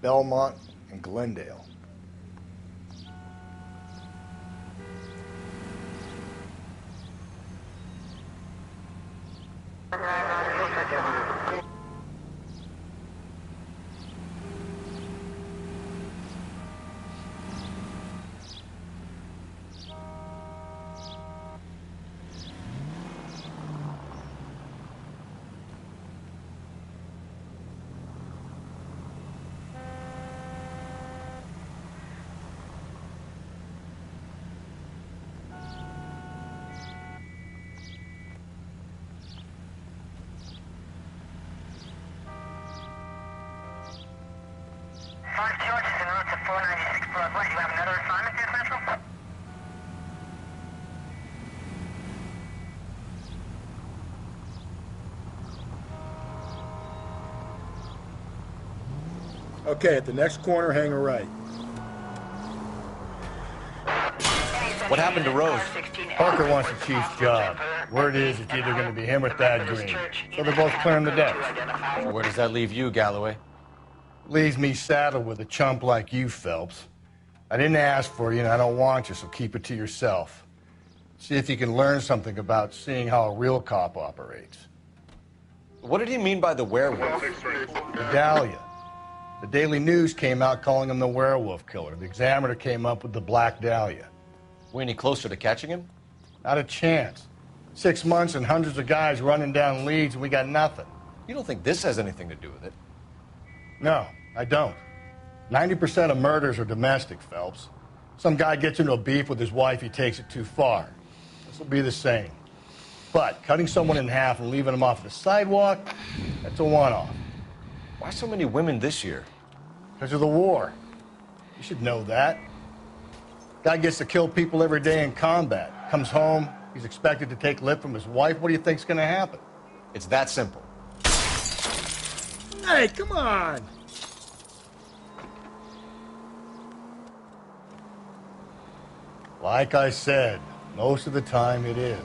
Belmont, and Glendale. Okay, at the next corner, hang a right. What happened to Rose? Parker wants the chief's job. Word is it's either going to be him or Thad Green. So they're both clearing the decks. So where does that leave you, Galloway? Leaves me saddled with a chump like you, Phelps. I didn't ask for you, and I don't want you, so keep it to yourself. See if you can learn something about seeing how a real cop operates. What did he mean by the werewolf? The Dahlia. The Daily News came out calling him the werewolf killer. The Examiner came up with the Black Dahlia. We any closer to catching him? Not a chance. 6 months and hundreds of guys running down leads, and we got nothing. You don't think this has anything to do with it? No, I don't. 90% of murders are domestic, Phelps. Some guy gets into a beef with his wife, he takes it too far. This will be the same. But cutting someone in half and leaving them off the sidewalk, that's a one-off. Why so many women this year? Because of the war. You should know that. Guy gets to kill people every day in combat. Comes home, he's expected to take lip from his wife. What do you think's going to happen? It's that simple. Hey, come on! Like I said, most of the time it is.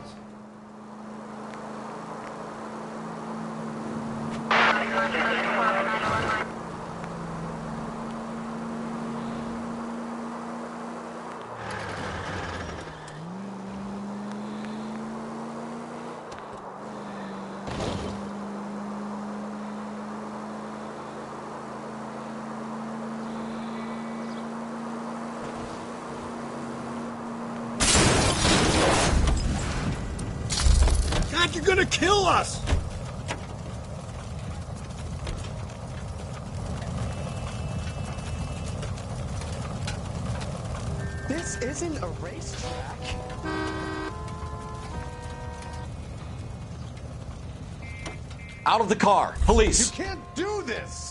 God, you're gonna kill us! This isn't a racetrack. Out of the car! Police! You can't do this!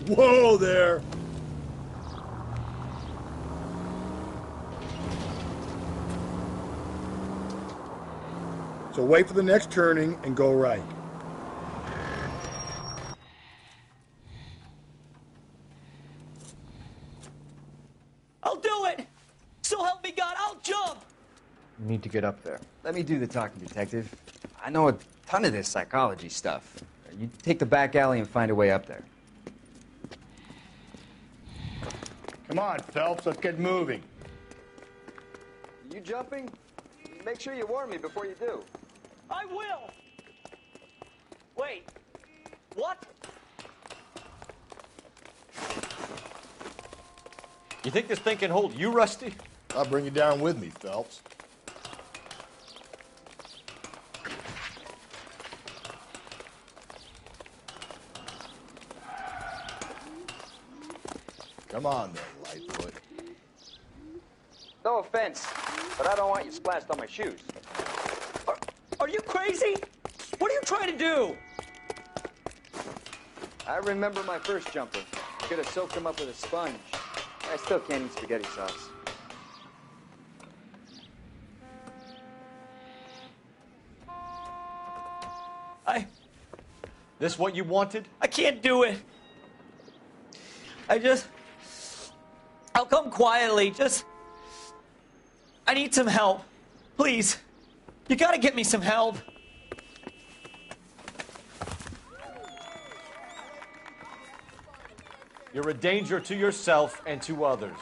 Whoa there! So wait for the next turning and go right. I'll do it! So help me God, I'll jump! You need to get up there. Let me do the talking, detective. I know a ton of this psychology stuff. You take the back alley and find a way up there. Come on, Phelps, let's get moving. You jumping? Make sure you warn me before you do. I will! Wait, what? You think this thing can hold you, Rusty? I'll bring you down with me, Phelps. Come on then, Lightfoot. No offense, but I don't want you splashed on my shoes. Are you crazy? What are you trying to do? I remember my first jumper. Could have soaked him up with a sponge. I still can't eat spaghetti sauce. This what you wanted? I can't do it. I'll come quietly. Just... I need some help. Please. You gotta get me some help. You're a danger to yourself and to others.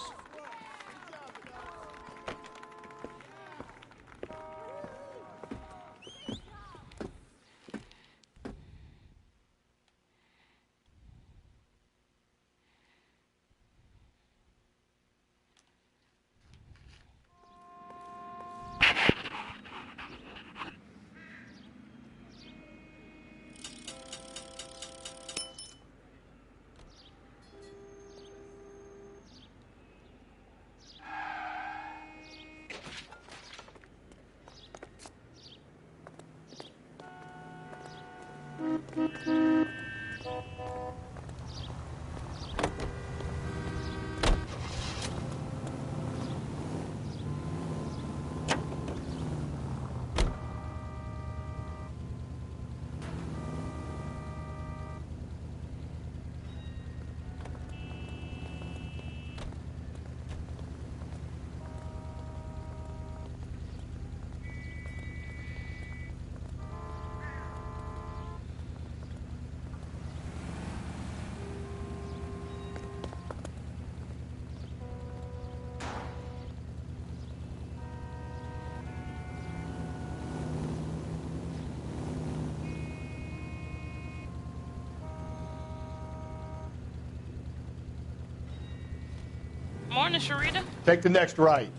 Morning, Sharita. Take the next right.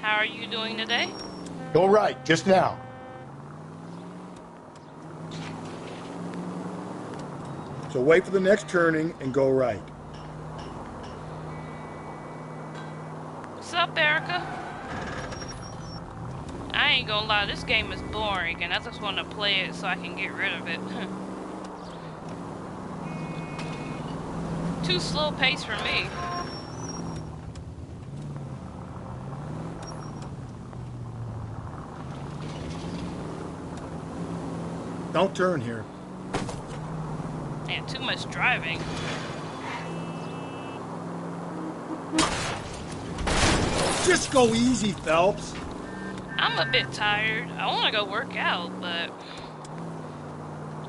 How are you doing today? Go right, just now. So wait for the next turning and go right. What's up, Erica? I ain't gonna lie, this game is boring, and I just want to play it so I can get rid of it. Too slow pace for me. Don't turn here. And too much driving. Just go easy, Phelps. I'm a bit tired. I want to go work out, but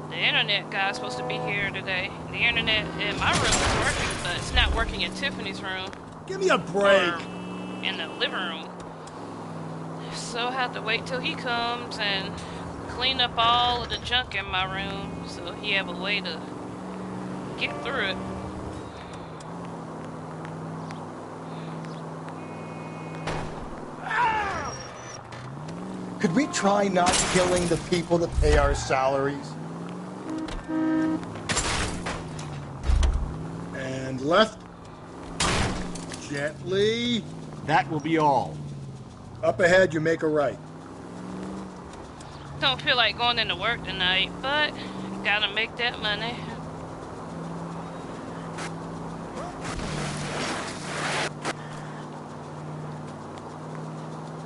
the internet guy's supposed to be here today. The internet in my room is working, but it's not working in Tiffany's room. Give me a break. Or in the living room. So I'll have to wait till he comes and clean up all of the junk in my room so he have a way to get through it. Could we try not killing the people that pay our salaries? And left. Gently. That will be all. Up ahead, you make a right. Don't feel like going into work tonight, but gotta make that money.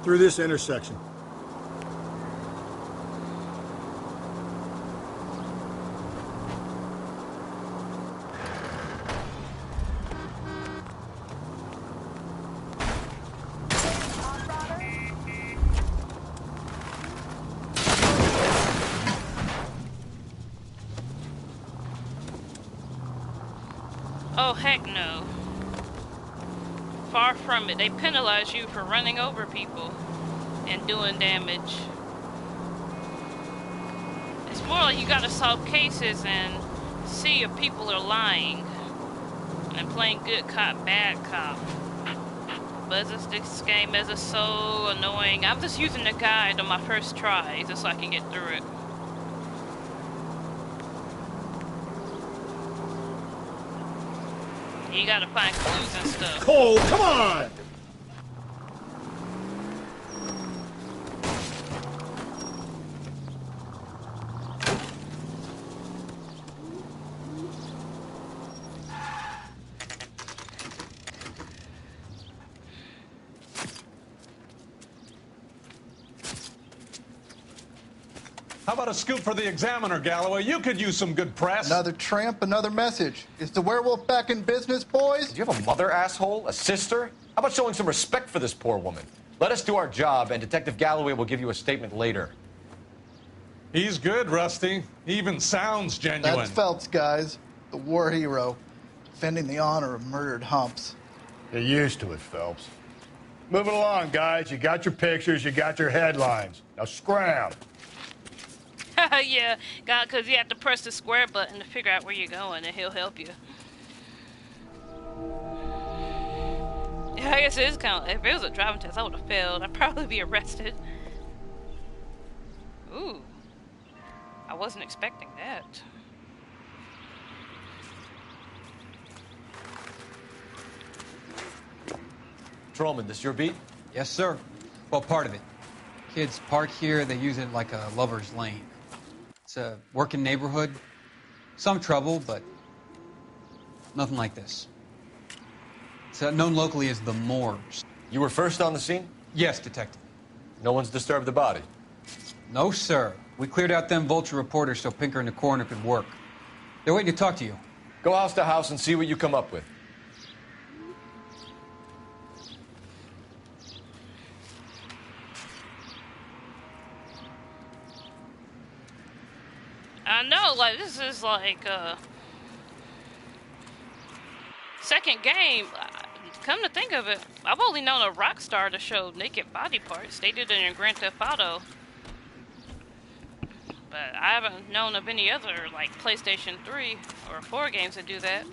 Through this intersection. Oh, heck no. Far from it. They penalize you for running over people and doing damage. It's more like you gotta solve cases and see if people are lying and playing good cop, bad cop. But this game is so annoying. I'm just using the guide on my first try just so I can get through it. You gotta find clues and stuff. Cole, come on! How about a scoop for the Examiner, Galloway? You could use some good press. Another tramp, another message. Is the werewolf back in business, boys? Do you have a mother, asshole? A sister? How about showing some respect for this poor woman? Let us do our job, and Detective Galloway will give you a statement later. He's good, Rusty. He even sounds genuine. That's Phelps, guys. The war hero. Defending the honor of murdered humps. Get used to it, Phelps. Moving along, guys. You got your pictures, you got your headlines. Now scram. Yeah, God, because you have to press the square button to figure out where you're going, and he'll help you. Yeah, I guess it is kind of. If it was a driving test, I would have failed. I'd probably be arrested. Ooh. I wasn't expecting that. Trollman, this your beat? Yes, sir. Well, part of it. Kids park here, they use it like a lover's lane. It's a working neighborhood. Some trouble, but nothing like this. It's known locally as the Moors. You were first on the scene? Yes, detective. No one's disturbed the body? No, sir. We cleared out them vulture reporters so Pinker and the coroner could work. They're waiting to talk to you. Go house to house and see what you come up with. I know, like, this is like, second game. Come to think of it, I've only known a rock star to show naked body parts. They did it in Grand Theft Auto. But I haven't known of any other, like, PlayStation 3 or 4 games that do that.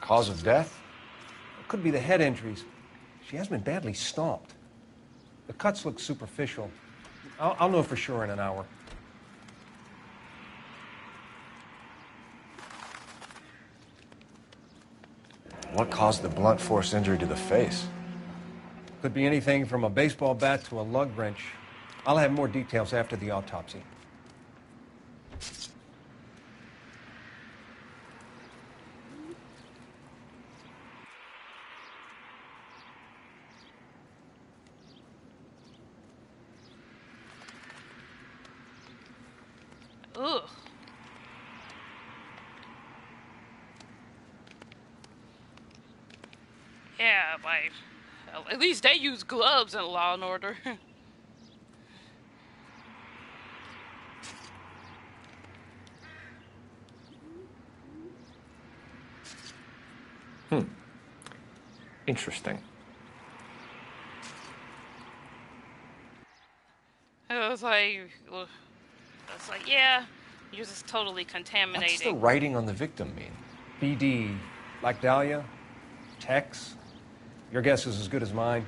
Cause of death? It could be the head injuries. She has been badly stomped. The cuts look superficial. I'll know for sure in an hour. What caused the blunt force injury to the face? Could be anything from a baseball bat to a lug wrench. I'll have more details after the autopsy. Ugh. Yeah, like, at least they use gloves in Law and Order. Interesting. It's like, yeah, you're just totally contaminating. What's the writing on the victim mean? BD, like Dahlia, Tex. Your guess is as good as mine.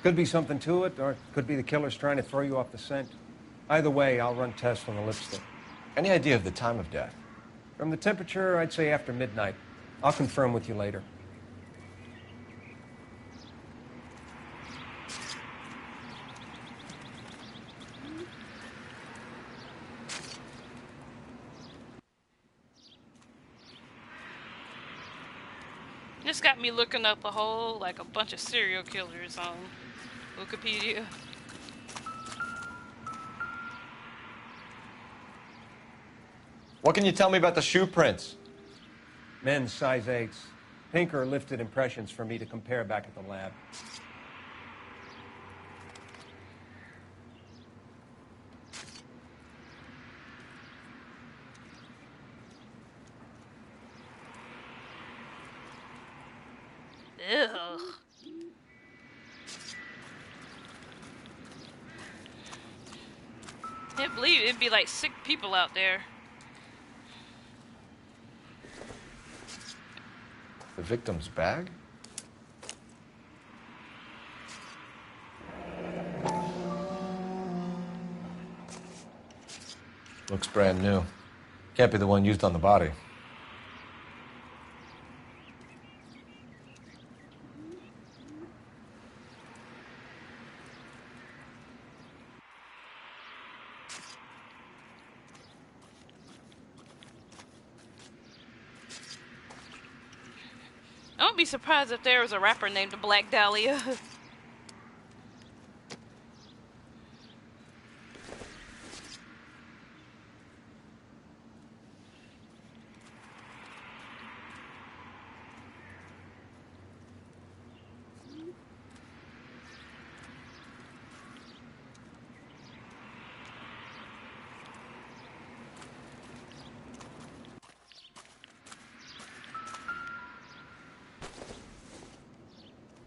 Could be something to it, or it could be the killer's trying to throw you off the scent. Either way, I'll run tests on the lipstick. Any idea of the time of death? From the temperature, I'd say after midnight. I'll confirm with you later. This got me looking up a bunch of serial killers on Wikipedia. What can you tell me about the shoe prints? Men's size 8s. Pinker lifted impressions for me to compare back at the lab. Ugh. Can't believe it'd be like sick people out there. The victim's bag? Looks brand new. Can't be the one used on the body. I won't be surprised if there was a rapper named Black Dahlia.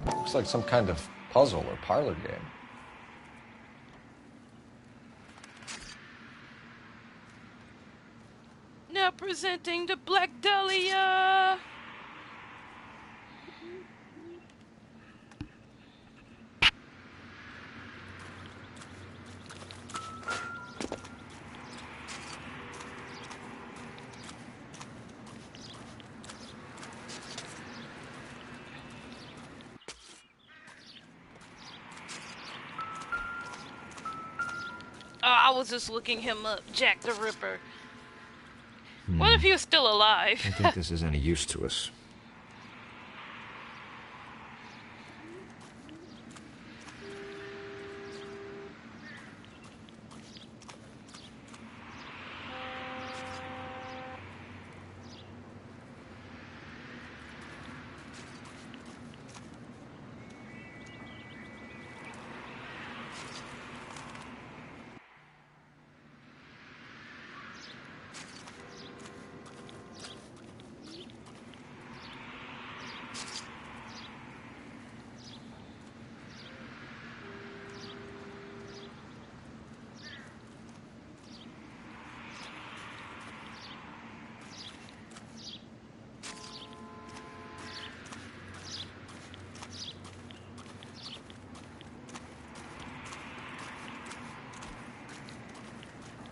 Looks like some kind of puzzle or parlor game. Now presenting the Black Dahlia. Oh, I was just looking him up, Jack the Ripper. What if he was still alive? I don't think this is any use to us.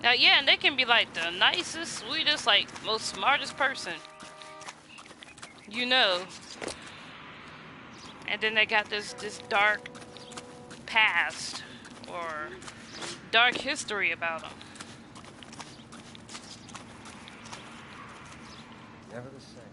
Now, yeah, and they can be like the nicest, sweetest, like most smartest person, you know. And then they got this dark past or dark history about them. Never the same.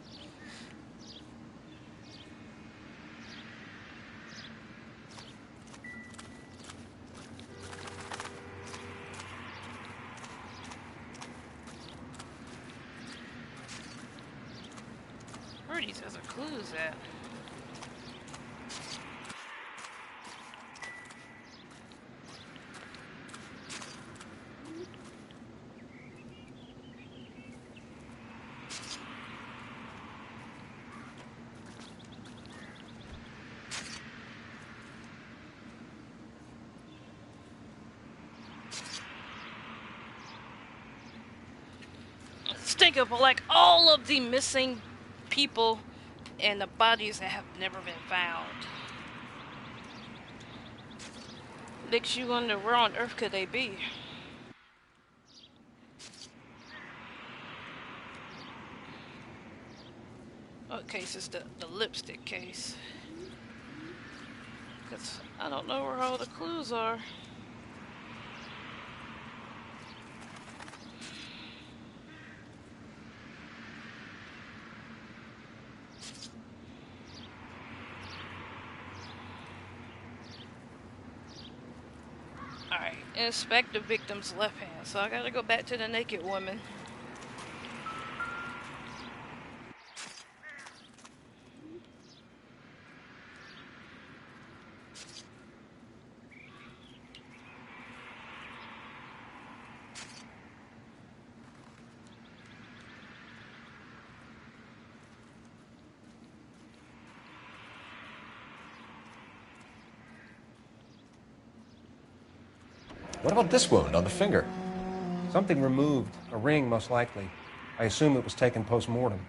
Where are these other clues at? Let's think of like all of the missing people and the bodies that have never been found. Makes you wonder, where on earth could they be? What case is the lipstick case? Because I don't know where all the clues are. Alright, inspect the victim's left hand. So I gotta go back to the naked woman. What about this wound on the finger? Something removed. A ring, most likely. I assume it was taken post-mortem.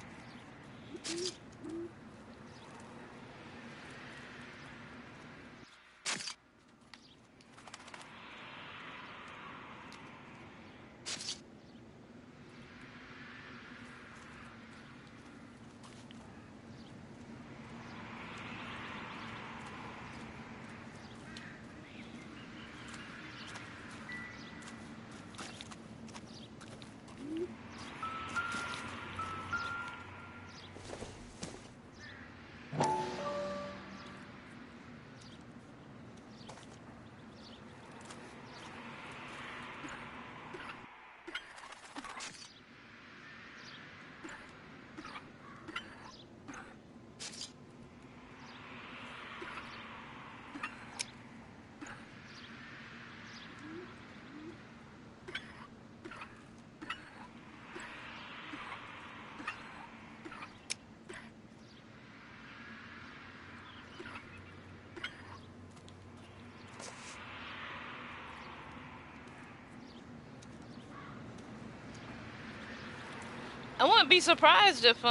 I wouldn't be surprised if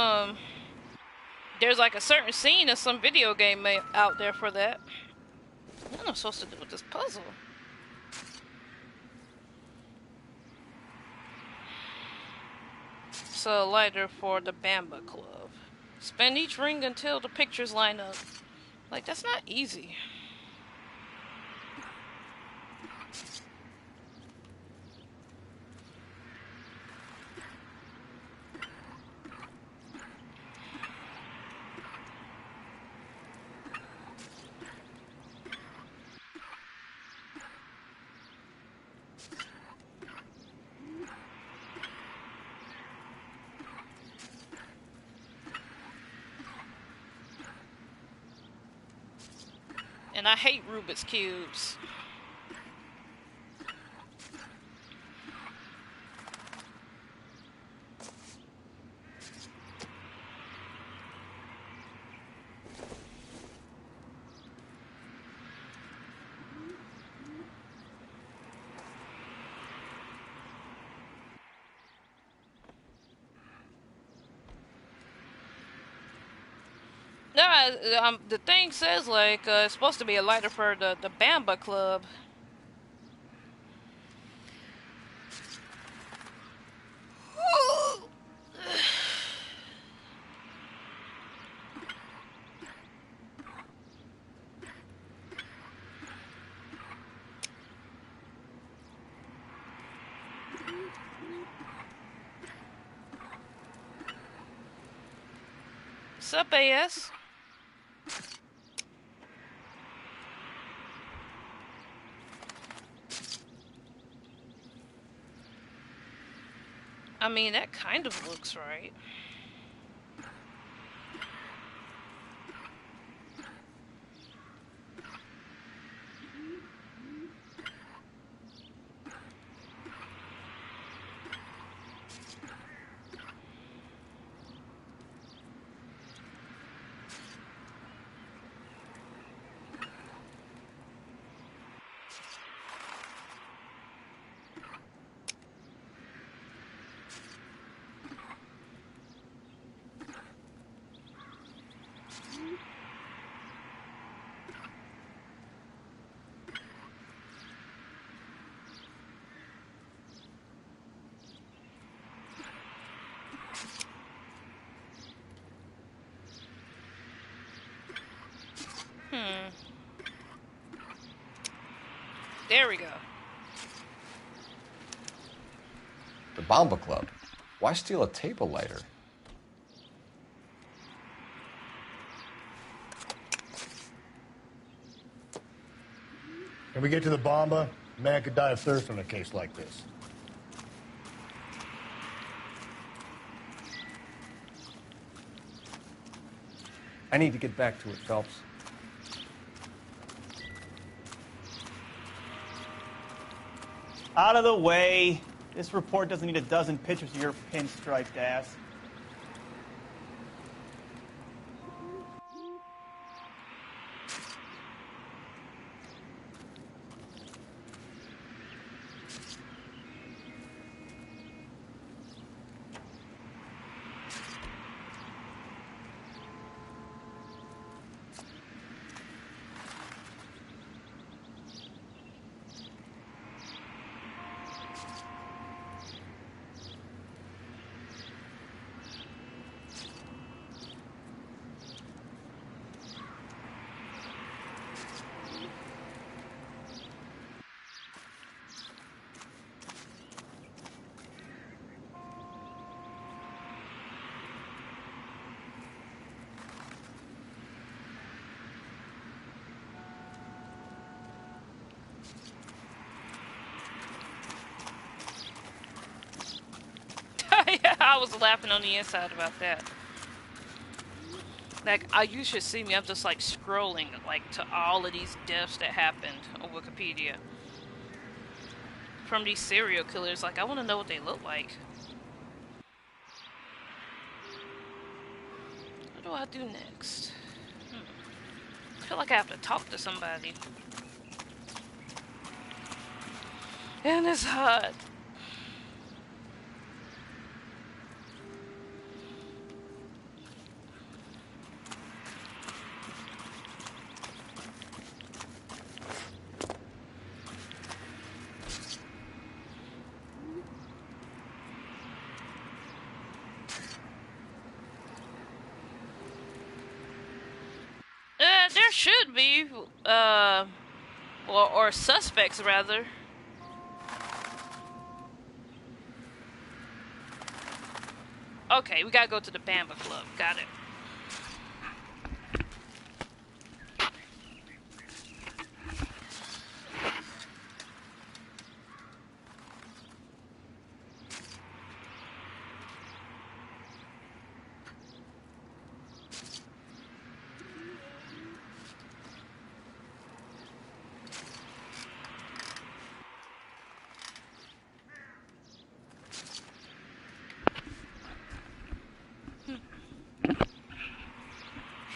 there's like a certain scene in some video game out there for that. What am I supposed to do with this puzzle? So a lighter for the Bamba Club. Spin each ring until the pictures line up. Like, that's not easy. And I hate Rubik's Cubes. No, the thing says like it's supposed to be a lighter for the Bamba Club. Sup, AS? I mean, that kind of looks right. There we go. The Bamba Club. Why steal a table lighter? Can we get to the Bamba? A man could die of thirst in a case like this. I need to get back to it, Phelps. Out of the way. This report doesn't need a dozen pictures of your pinstriped ass. Yeah, I was laughing on the inside about that. Like, you should see me. I'm just like scrolling like to all of these deaths that happened on Wikipedia from these serial killers. Like, I want to know what they look like. What do I do next? I feel like I have to talk to somebody. And it's hot. should be, or suspects rather. Okay, we gotta go to the Bamba Club. Got it.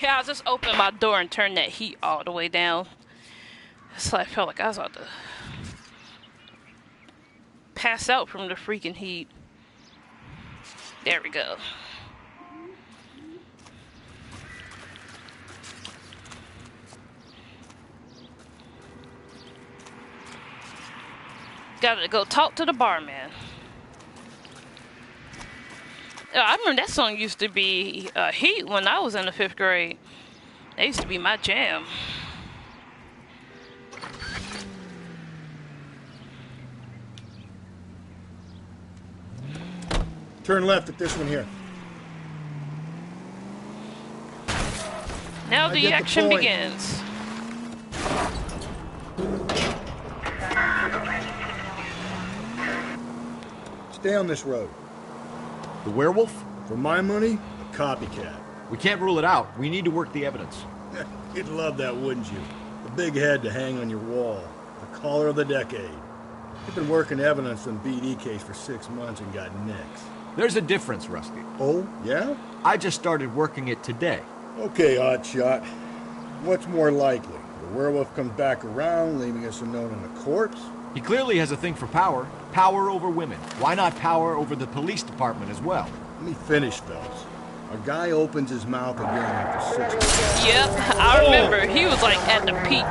Yeah, I just opened my door and turned that heat all the way down. It's like I felt like I was about to pass out from the freaking heat. There we go. Gotta go talk to the barman. I remember that song used to be Heat when I was in the 5th grade. That used to be my jam. Turn left at this one here. Now I the get the action point. begins. Stay on this road. The werewolf? For my money, a copycat. We can't rule it out. We need to work the evidence. You'd love that, wouldn't you? The big head to hang on your wall. The caller of the decade. You've been working evidence on BD case for 6 months and got nicks. There's a difference, Rusty. Oh, yeah? I just started working it today. Okay, Oddshot. What's more likely? The werewolf comes back around, leaving us a note on the corpse? He clearly has a thing for power. Power over women. Why not power over the police department as well? Let me finish, Phelps. A guy opens his mouth again after 6 months. Yep, I remember. He was like at the peak.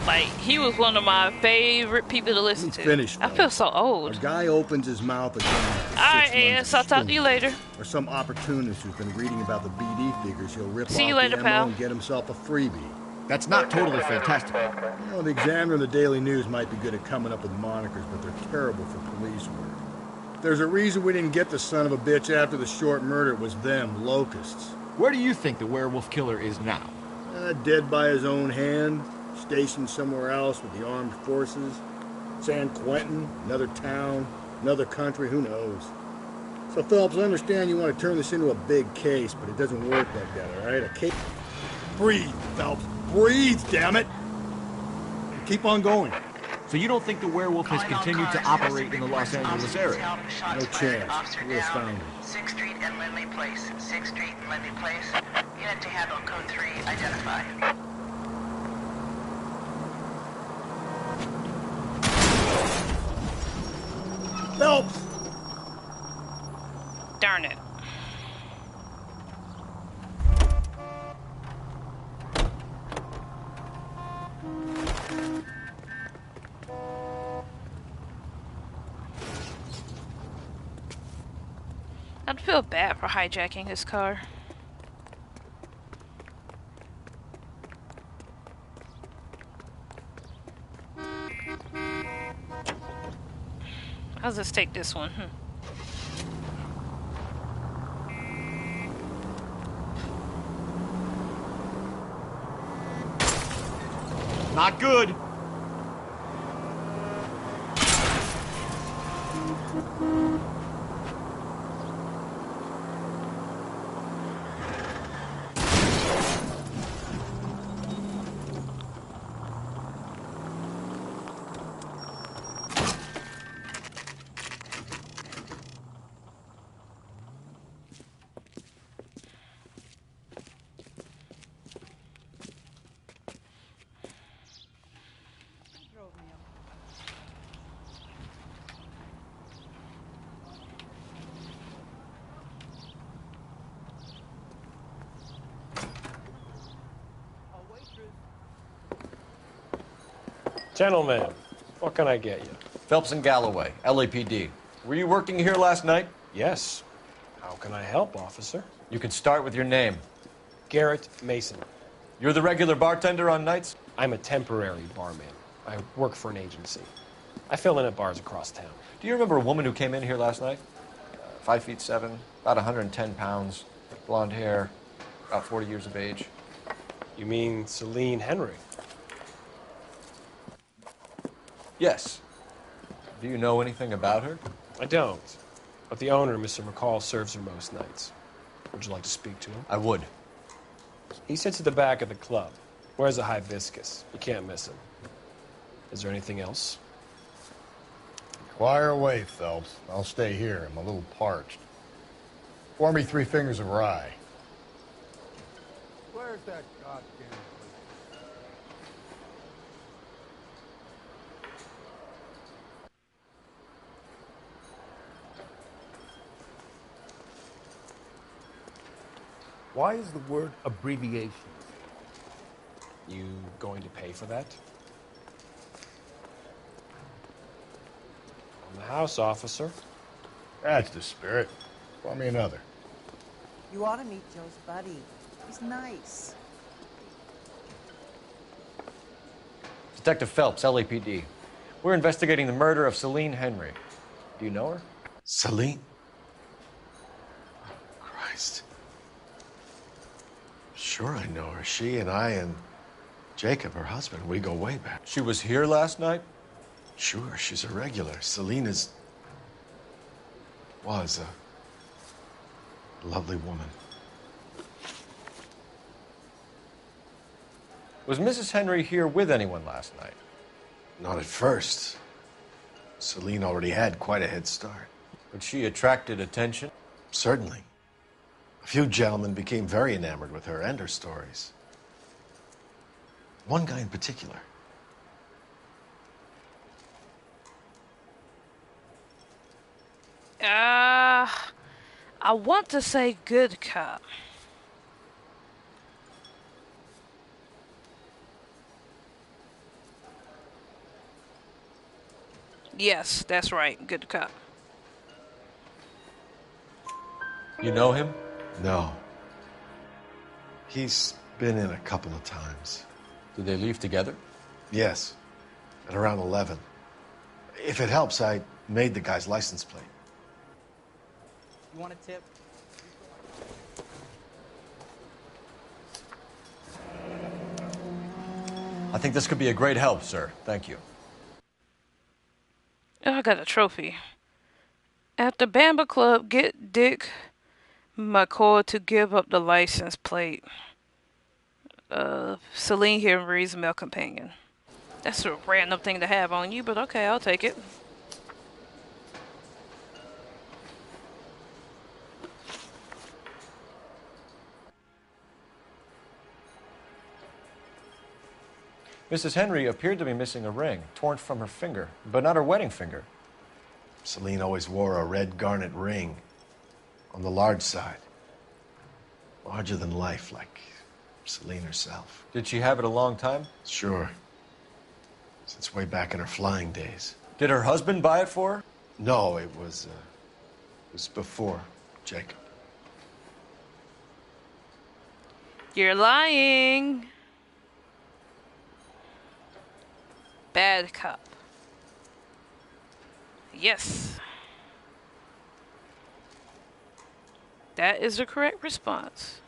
Like, he was one of my favorite people to listen to. Finish, I feel so old. A guy opens his mouth again after 6 Alright, AS, I'll talk to you later. Or some opportunist who's been reading about the BD figures he'll rip See off you later, the pal. ammo and get himself a freebie. That's not totally fantastic. You know, the Examiner and the Daily News might be good at coming up with monikers, but they're terrible for police work. If there's a reason we didn't get the son of a bitch after the short murder, it was them, locusts. Where do you think the werewolf killer is now? Dead by his own hand, stationed somewhere else with the armed forces. San Quentin, another town, another country, who knows? So, Phelps, I understand you want to turn this into a big case, but it doesn't work like that, all right? A case... Breathe, Phelps. Breathe, damn it! Keep on going. So you don't think the werewolf has continued to operate in the Los Angeles area? No chance. We have found him. 6th Street and Lindley Place. 6th Street and Lindley Place. Unit to handle code 3 identified. Phelps! Darn it. I'd feel bad for hijacking his car. I'll just take this one. Not good. Gentlemen, what can I get you? Phelps and Galloway, LAPD. Were you working here last night? Yes. How can I help, officer? You can start with your name. Garrett Mason. You're the regular bartender on nights? I'm a temporary barman. I work for an agency. I fill in at bars across town. Do you remember a woman who came in here last night? 5'7", about 110 pounds, blonde hair, about 40 years of age. You mean Celine Henry? Yes. Do you know anything about her? I don't. But the owner, Mr. McCall, serves her most nights. Would you like to speak to him? I would. He sits at the back of the club. Wears a hibiscus. You can't miss him. Is there anything else? Inquire away, Phelps. I'll stay here. I'm a little parched. Pour me 3 fingers of rye. Where's that goddamn place? Why is the word abbreviation? You going to pay for that? On the house, officer. That's the spirit. Pour me another. You ought to meet Joe's buddy. He's nice. Detective Phelps, LAPD. We're investigating the murder of Celine Henry. Do you know her? Celine? Oh, Christ. Sure I know her. She and I and Jacob, her husband, we go way back. She was here last night? Sure, she's a regular. Celine was a lovely woman. Was Mrs. Henry here with anyone last night? Not at first. Celine already had quite a head start. But she attracted attention? Certainly. A few gentlemen became very enamored with her and her stories. One guy in particular. I want to say good cop. Yes, that's right. Good cop. You know him? No. He's been in a couple of times. Did they leave together? Yes. At around 11. If it helps, I made the guy's license plate. You want a tip? I think this could be a great help, sir. Thank you. Oh, I got a trophy. At the Bamba Club, get Dick McCoy to give up the license plate. Celine Henry's male companion. That's a random thing to have on you, but okay, I'll take it. Mrs. Henry appeared to be missing a ring, torn from her finger, but not her wedding finger. Celine always wore a red garnet ring on the large side. Larger than life, like Celine herself. Did she have it a long time? Sure. Since way back in her flying days. Did her husband buy it for her? No, it was before Jacob. You're lying. Bad cop. Yes. That is the correct response.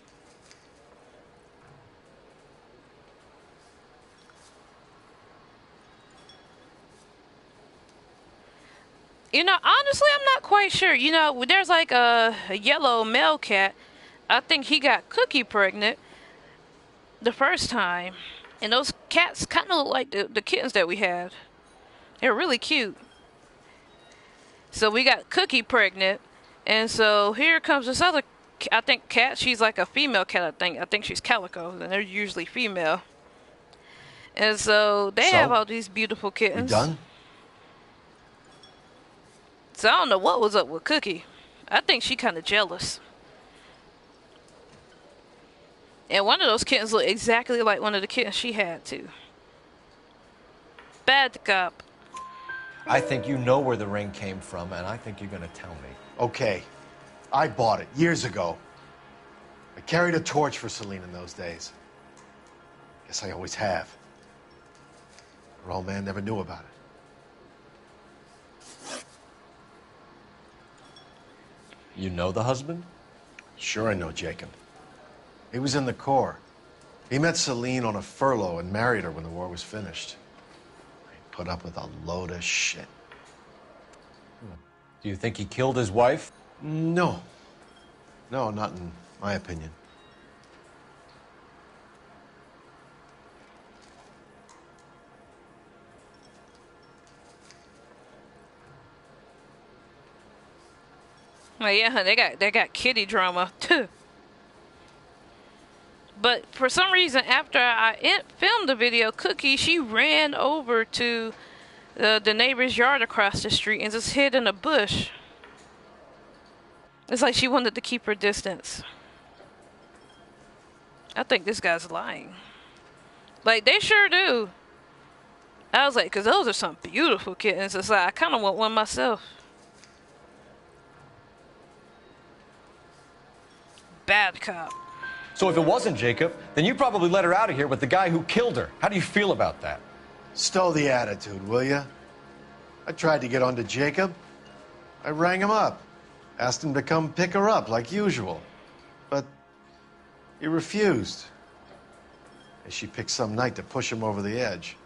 You know, honestly, I'm not quite sure. You know, there's like a yellow male cat. I think he got Cookie pregnant the first time. And those cats kind of look like the kittens that we had. They're really cute. So we got Cookie pregnant. And so here comes this other, I think, cat. She's like a female cat, I think she's calico. And they're usually female. And so they have all these beautiful kittens. You done? So I don't know what was up with Cookie. I think she kind of jealous. And one of those kittens looked exactly like one of the kittens she had, too. Bad cop. I think you know where the ring came from, and I think you're going to tell me. Okay. I bought it years ago. I carried a torch for Celine in those days. Guess I always have. Her old man never knew about it. You know the husband? Sure I know Jacob. He was in the Corps. He met Celine on a furlough and married her when the war was finished. He put up with a load of shit. Do you think he killed his wife? No. No, not in my opinion. Well, yeah, they got kitty drama too. But for some reason, after I filmed the video, Cookie, she ran over to the neighbor's yard across the street and just hid in a bush. It's like she wanted to keep her distance. I think this guy's lying. Like, they sure do. I was like, because those are some beautiful kittens. It's like, I kind of want one myself. Bad cop. So if it wasn't Jacob, then you probably let her out of here with the guy who killed her. How do you feel about that? Stow the attitude, will ya? I tried to get onto Jacob. I rang him up. Asked him to come pick her up, like usual. But he refused. And she picked some night to push him over the edge.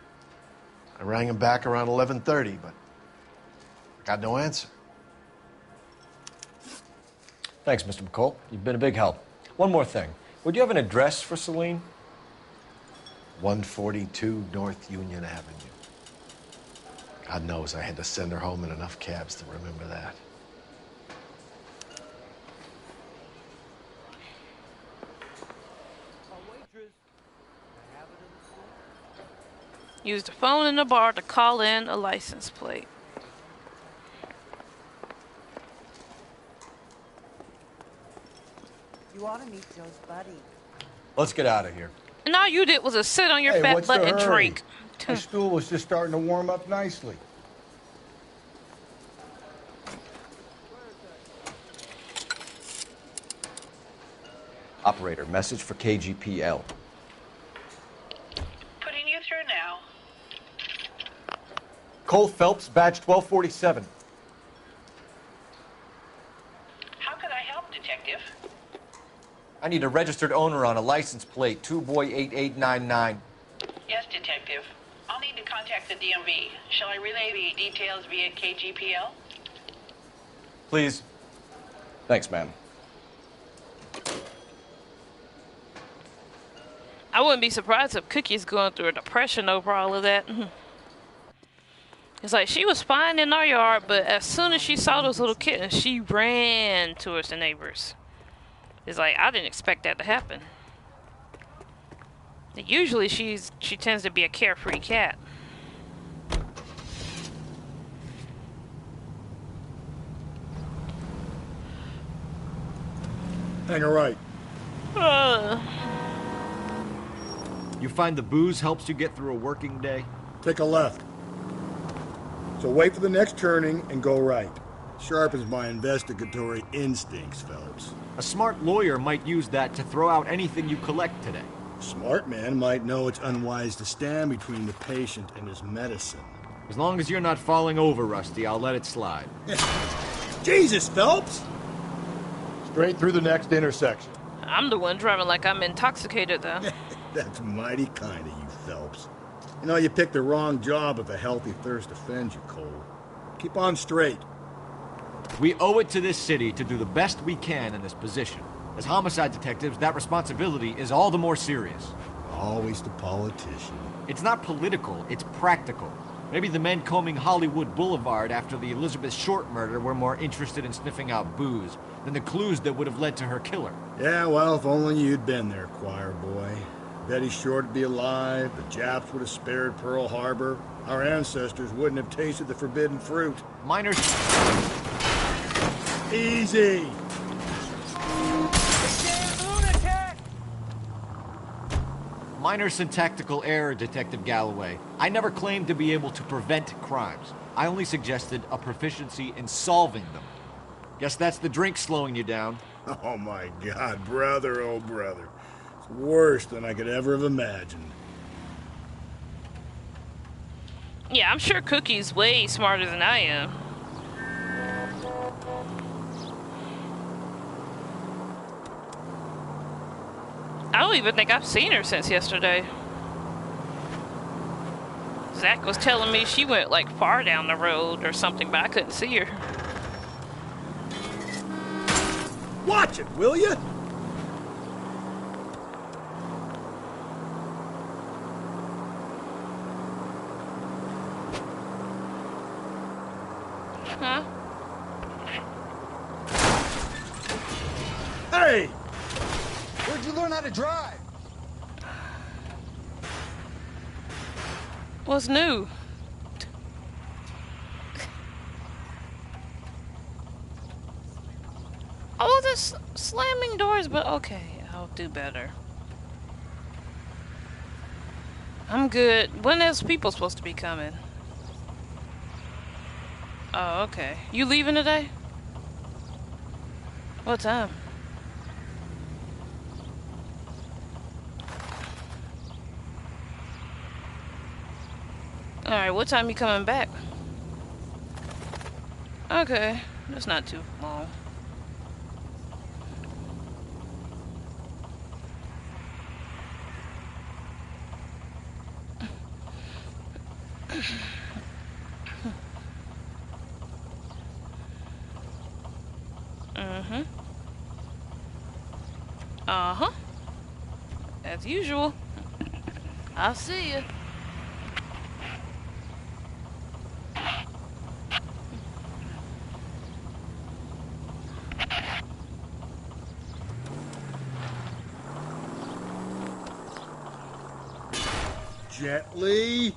I rang him back around 11:30, but I got no answer. Thanks, Mr. McCall. You've been a big help. One more thing. Would you have an address for Celine? 142 North Union Avenue. God knows I had to send her home in enough cabs to remember that. Use the phone in the bar to call in a license plate. You ought to meet Joe's buddy. Let's get out of here. And all you did was just sit on your Hey, fat what's butt the and hurry? drink. My stool was just starting to warm up nicely. Operator, message for KGPL. Putting you through now. Cole Phelps, badge 1247. How can I help, Detective? I need a registered owner on a license plate, 2boy8899. Yes, Detective. I'll need to contact the DMV. Shall I relay the details via KGPL? Please. Thanks, ma'am. I wouldn't be surprised if Cookie's going through a depression over all of that. It's like she was fine in our yard, but as soon as she saw those little kittens, she ran towards the neighbors. It's like, I didn't expect that to happen. Usually she tends to be a carefree cat. Hang her right. You find the booze helps you get through a working day? Take a left. So wait for the next turning and go right. Sharpens my investigatory instincts, Phelps. A smart lawyer might use that to throw out anything you collect today. A smart man might know it's unwise to stand between the patient and his medicine. As long as you're not falling over, Rusty, I'll let it slide. Jesus, Phelps! Straight through the next intersection. I'm the one driving like I'm intoxicated, though. That's mighty kind of you, Phelps. You know, you picked the wrong job if a healthy thirst offends you, Cole. Keep on straight. We owe it to this city to do the best we can in this position. As homicide detectives, that responsibility is all the more serious. Always the politician. It's not political, it's practical. Maybe the men combing Hollywood Boulevard after the Elizabeth Short murder were more interested in sniffing out booze than the clues that would have led to her killer. Yeah, well, if only you'd been there, choir boy. Betty Short would be alive, the Japs would have spared Pearl Harbor, our ancestors wouldn't have tasted the forbidden fruit. Miners... Easy! Minor syntactical error, Detective Galloway. I never claimed to be able to prevent crimes. I only suggested a proficiency in solving them. Guess that's the drink slowing you down. Oh my God, brother, oh brother. It's worse than I could ever have imagined. Yeah, I'm sure Cookie's way smarter than I am. I don't even think I've seen her since yesterday. Zach was telling me she went like far down the road or something, but I couldn't see her. Watch it, will you? Huh? Hey! Where'd you learn how to drive? What's new? Oh, this slamming doors, but okay, I'll do better. I'm good. When is people supposed to be coming? Oh, okay. You leaving today? What time? Alright, what time you coming back? Okay, that's not too long. Mm-hmm. Uh-huh. As usual. I'll see you. Gently.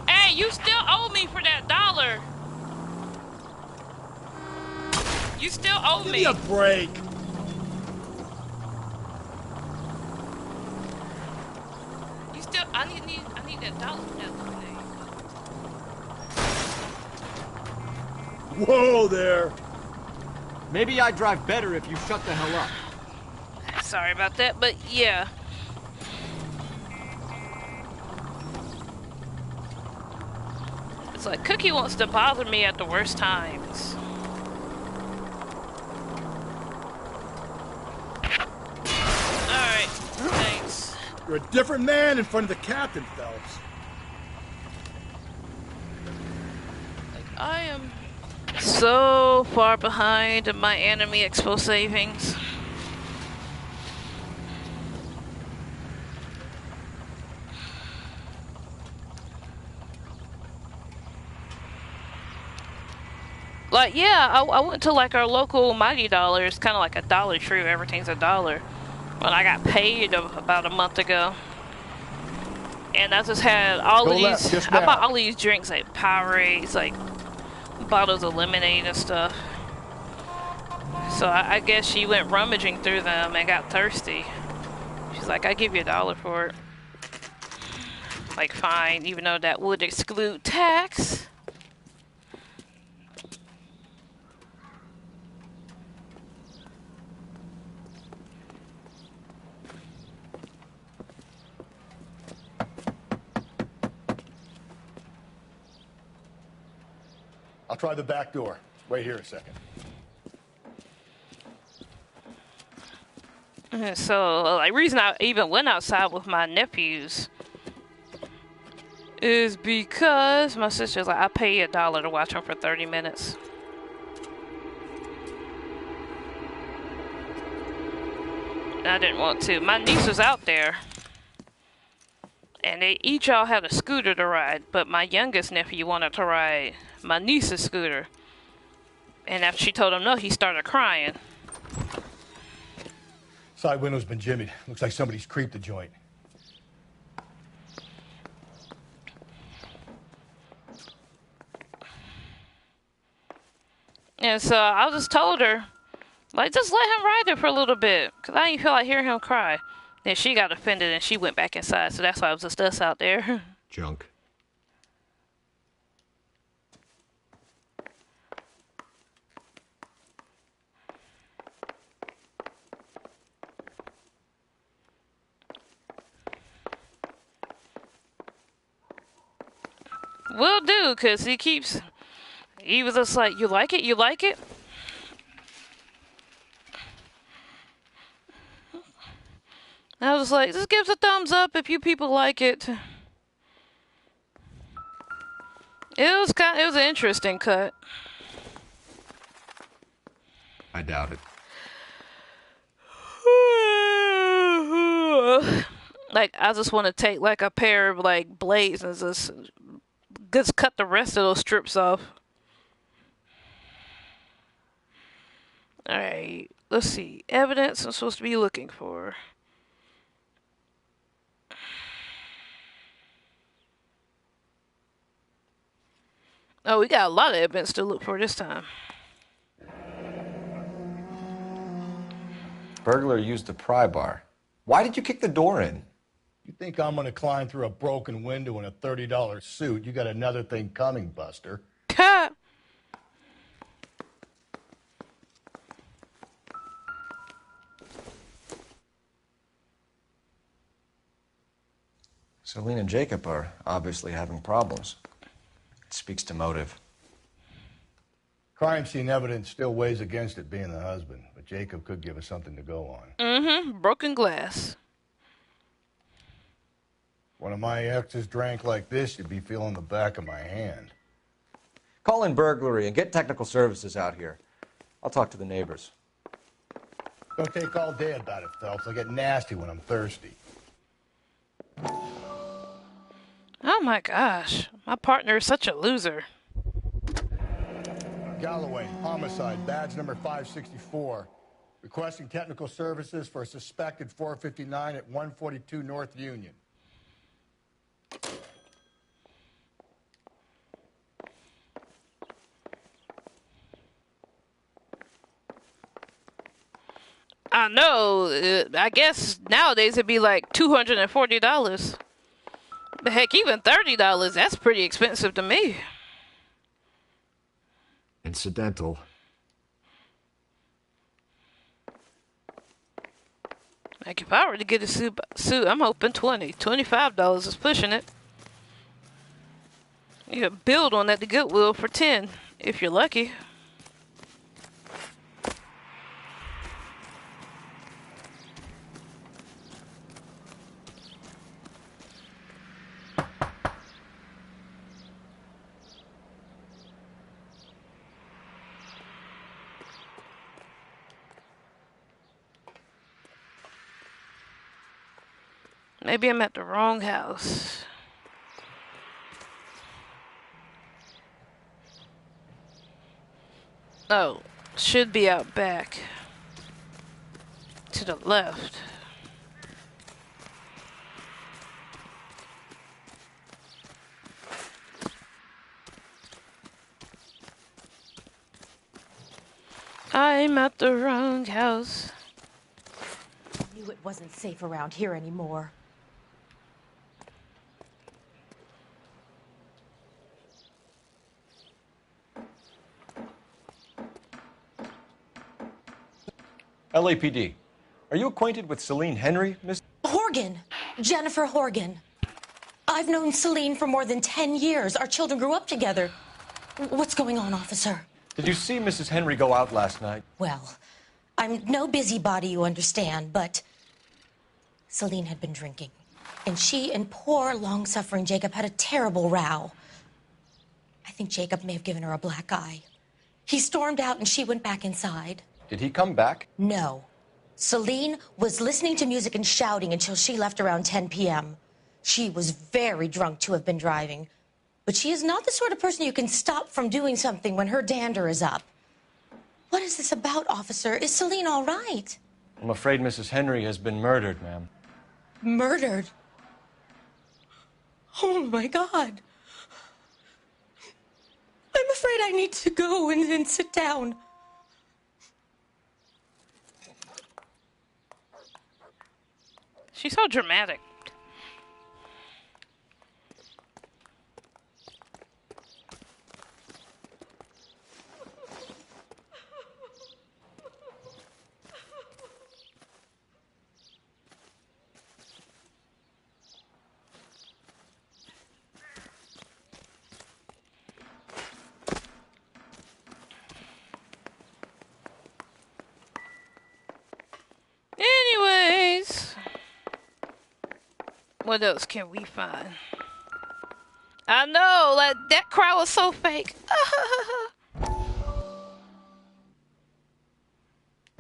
Hey, you still owe me for that $1. You still owe me. Give me a break. You still. I need that $1 for that thing. Whoa there. Maybe I'd drive better if you shut the hell up. Sorry about that, but yeah. It's like Cookie wants to bother me at the worst times. Alright, thanks. You're a different man in front of the captain, Phelps. I am so far behind in my enemy expo savings. Like, yeah, I went to like our local Mighty Dollar. It's kind of like a Dollar Tree where everything's $1. When I got paid about a month ago. And I just had all of these, I bought all these drinks like Powerades, like bottles of lemonade and stuff. So I guess she went rummaging through them and got thirsty. She's like, I give you $1 for it. Like, fine, even though that would exclude tax. I'll try the back door. Wait here a second. So, like, reason I even went outside with my nephews is because my sister's like, I pay you $1 to watch them for 30 minutes. And I didn't want to. My niece was out there. And they each all had a scooter to ride, but my youngest nephew wanted to ride my niece's scooter. And after she told him no, he started crying. Side window's been jimmied. Looks like somebody's creeped the joint. And so I just told her, like, just let him ride it for a little bit, because I didn't feel like hearing him cry. Then she got offended and she went back inside, so that's why it was just us out there. Junk. Will do, because he was just like, you like it? You like it? I was like, just give us a thumbs up if you people like it. It was an interesting cut. I doubt it. Like, I just want to take like a pair of like blades and just cut the rest of those strips off. Alright, let's see. Evidence I'm supposed to be looking for. Oh, we got a lot of evidence to look for this time. Burglar used the pry bar. Why did you kick the door in? You think I'm gonna climb through a broken window in a $30 suit? You got another thing coming, Buster. Celine and Jacob are obviously having problems. It speaks to motive. Crime scene evidence still weighs against it being the husband, but Jacob could give us something to go on. Mm-hmm. Broken glass. One of my exes drank like this, you'd be feeling the back of my hand. Call in burglary and get technical services out here. I'll talk to the neighbors. Don't take all day about it, Phelps. I get nasty when I'm thirsty. Oh my gosh. My partner is such a loser. Galloway, homicide, badge number 564. Requesting technical services for a suspected 459 at 142 North Union. I know. I guess nowadays it'd be like $240. But heck, even $30, that's pretty expensive to me. Incidental. Like, if I were to get a suit, I'm hoping $25 is pushing it. You could build one at the Goodwill for $10, if you're lucky. Maybe I'm at the wrong house. Oh, should be out back. To the left. I'm at the wrong house. I knew it wasn't safe around here anymore. LAPD. Are you acquainted with Celine Henry, Miss? Horgan. Jennifer Horgan. I've known Celine for more than 10 years. Our children grew up together. What's going on, officer? Did you see Mrs. Henry go out last night? Well, I'm no busybody, you understand, but Celine had been drinking. And she and poor, long-suffering Jacob had a terrible row. I think Jacob may have given her a black eye. He stormed out and she went back inside. Did he come back? No. Celine was listening to music and shouting until she left around 10 p.m. She was very drunk to have been driving. But she is not the sort of person you can stop from doing something when her dander is up. What is this about, officer? Is Celine all right? I'm afraid Mrs. Henry has been murdered, ma'am. Murdered? Oh, my God. I'm afraid I need to go and sit down. She's so dramatic. What else can we find? I know, like that crowd was so fake.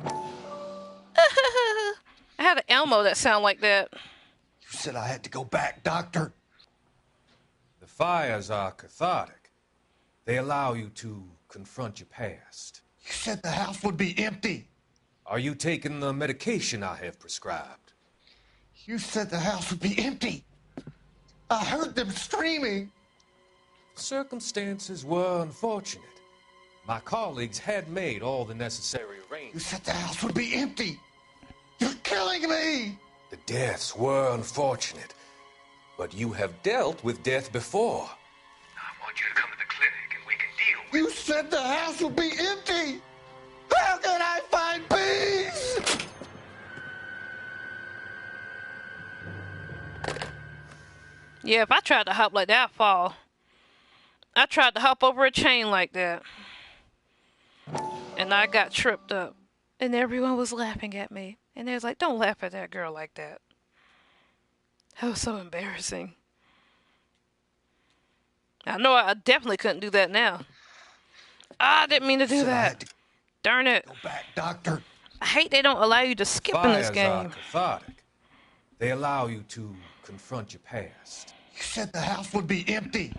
I had an Elmo that sound like that. You said I had to go back, Doctor. The fires are cathartic. They allow you to confront your past. You said the house would be empty. Are you taking the medication I have prescribed? You said the house would be empty. I heard them screaming. Circumstances were unfortunate. My colleagues had made all the necessary arrangements. You said the house would be empty. You're killing me. The deaths were unfortunate, but you have dealt with death before. I want you to come to the clinic and we can deal with it. You said the house would be empty. How can I find peace? Yeah, if I tried to hop like that, I'd fall. I tried to hop over a chain like that. And I got tripped up. And everyone was laughing at me. And they was like, don't laugh at that girl like that. That was so embarrassing. I know I definitely couldn't do that now. I didn't mean to do that. Darn it. Go back, Doctor. I hate they don't allow you to skip in this Fires game. are cathartic. They allow you to confront your past. You said the house would be empty.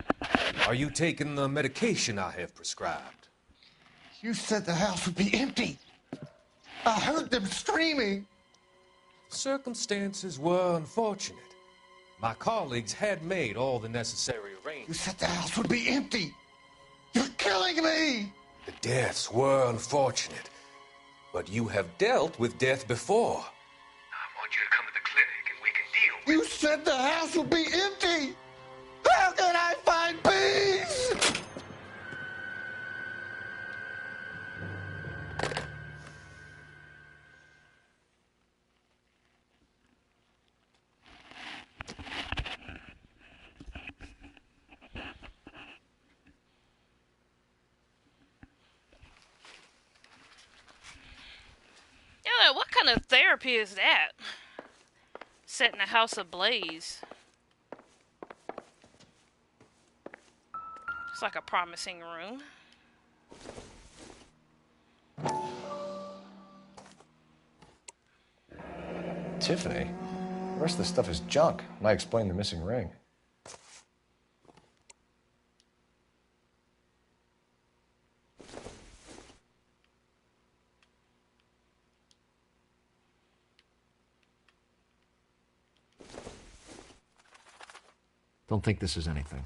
Are you taking the medication I have prescribed? You said the house would be empty. I heard them screaming. Circumstances were unfortunate. My colleagues had made all the necessary arrangements. You said the house would be empty. You're killing me. The deaths were unfortunate, but you have dealt with death before. I want you to come to the clinic and we can deal with it. You said the house would be empty. How can I find peace? Yeah, what kind of therapy is that? Setting a house ablaze. It's like a promising room. Tiffany, the rest of the stuff is junk. Might explain the missing ring. Don't think this is anything.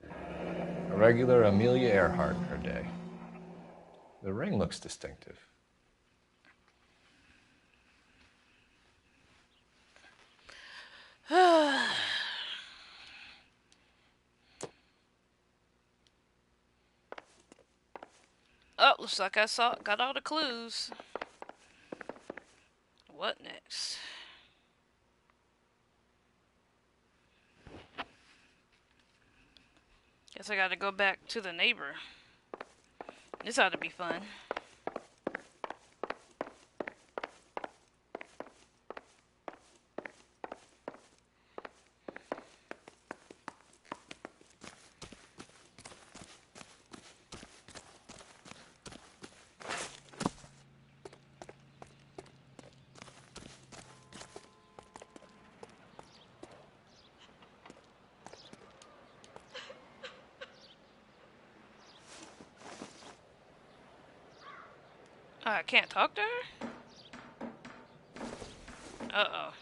A regular Amelia Earhart in her day. The ring looks distinctive. Oh, looks like I got all the clues. What next? Guess I gotta go back to the neighbor. This ought to be fun. I can't talk to her? Uh-oh.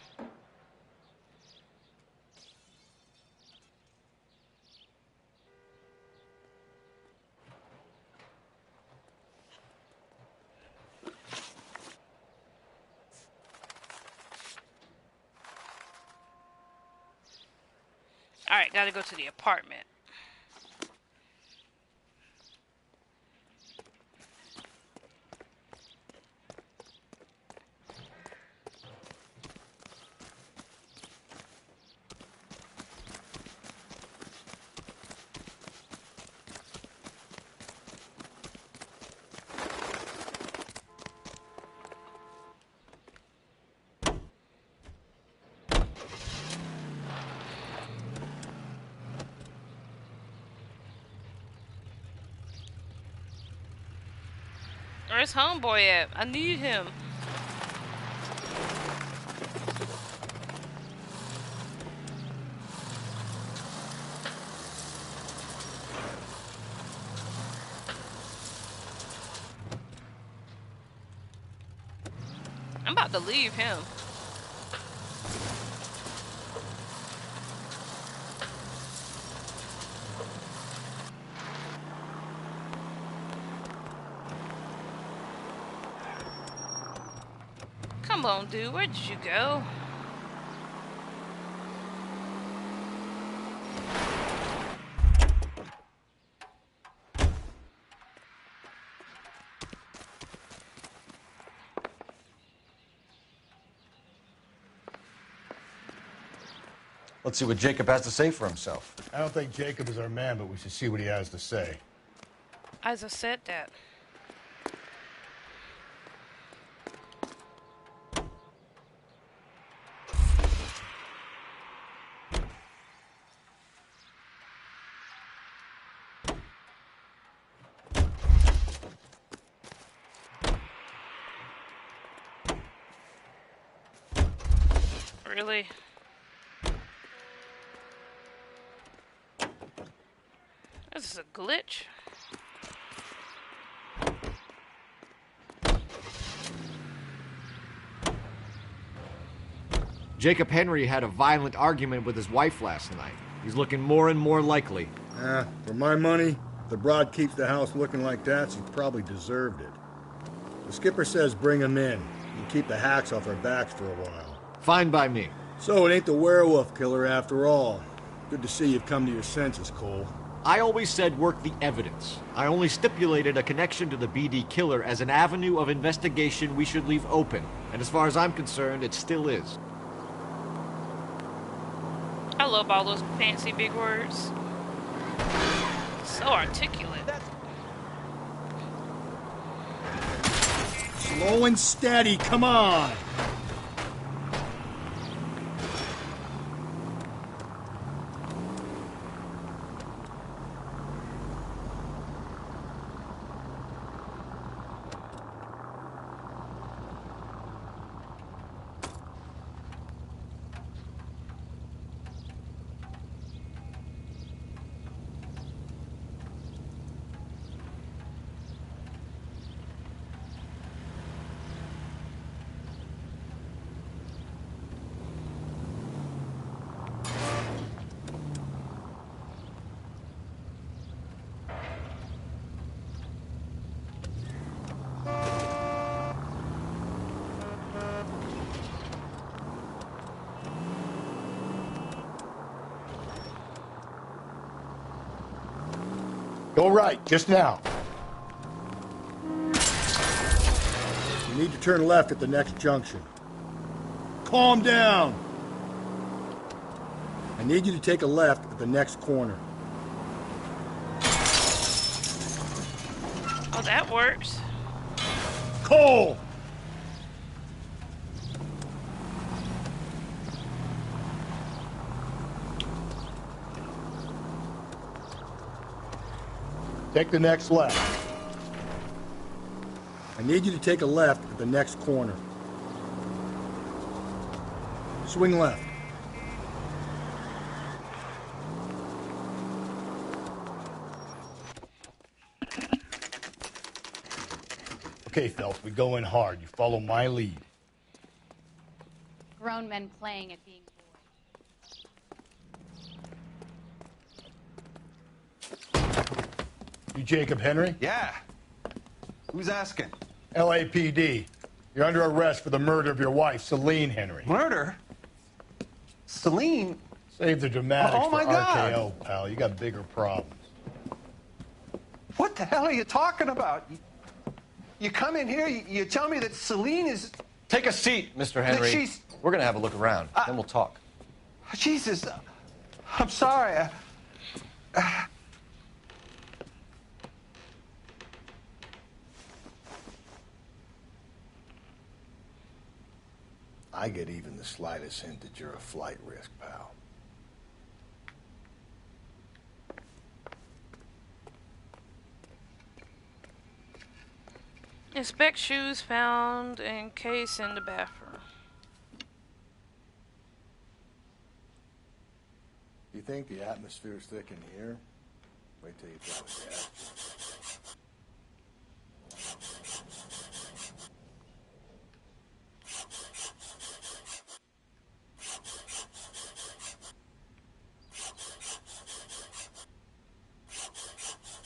Alright, gotta go to the apartment. Where's homeboy at? I need him. I'm about to leave him. Come on, dude. Where did you go? Let's see what Jacob has to say for himself. I don't think Jacob is our man, but we should see what he has to say. As I said that. Really? This is a glitch. Jacob Henry had a violent argument with his wife last night. He's looking more and more likely. For my money, if the broad keeps the house looking like that, she probably deserved it. The skipper says bring him in and keep the hacks off our backs for a while. Fine by me. So it ain't the werewolf killer after all. Good to see you've come to your senses, Cole. I always said work the evidence. I only stipulated a connection to the BD killer as an avenue of investigation we should leave open. And as far as I'm concerned, it still is. I love all those fancy big words. So articulate. Slow and steady, come on! Go right, just now. You need to turn left at the next junction. Calm down! I need you to take a left at the next corner. Oh, that works. Cole! Take the next left. I need you to take a left at the next corner. Swing left. Okay, Phelps, we go in hard. You follow my lead. Grown men playing at being You Jacob Henry? Yeah. Who's asking? LAPD. You're under arrest for the murder of your wife, Celine Henry. Murder? Celine? Save the dramatics Oh, my for God. RKO, pal. You got bigger problems. What the hell are you talking about? You come in here, you tell me that Celine is... Take a seat, Mr. Henry. she's- We're gonna have a look around, then we'll talk. Jesus, I'm sorry. I get even the slightest hint that you're a flight risk, pal. Inspect shoes found in case in the bathroom. You think the atmosphere's thick in here? Wait till you try it, Dad.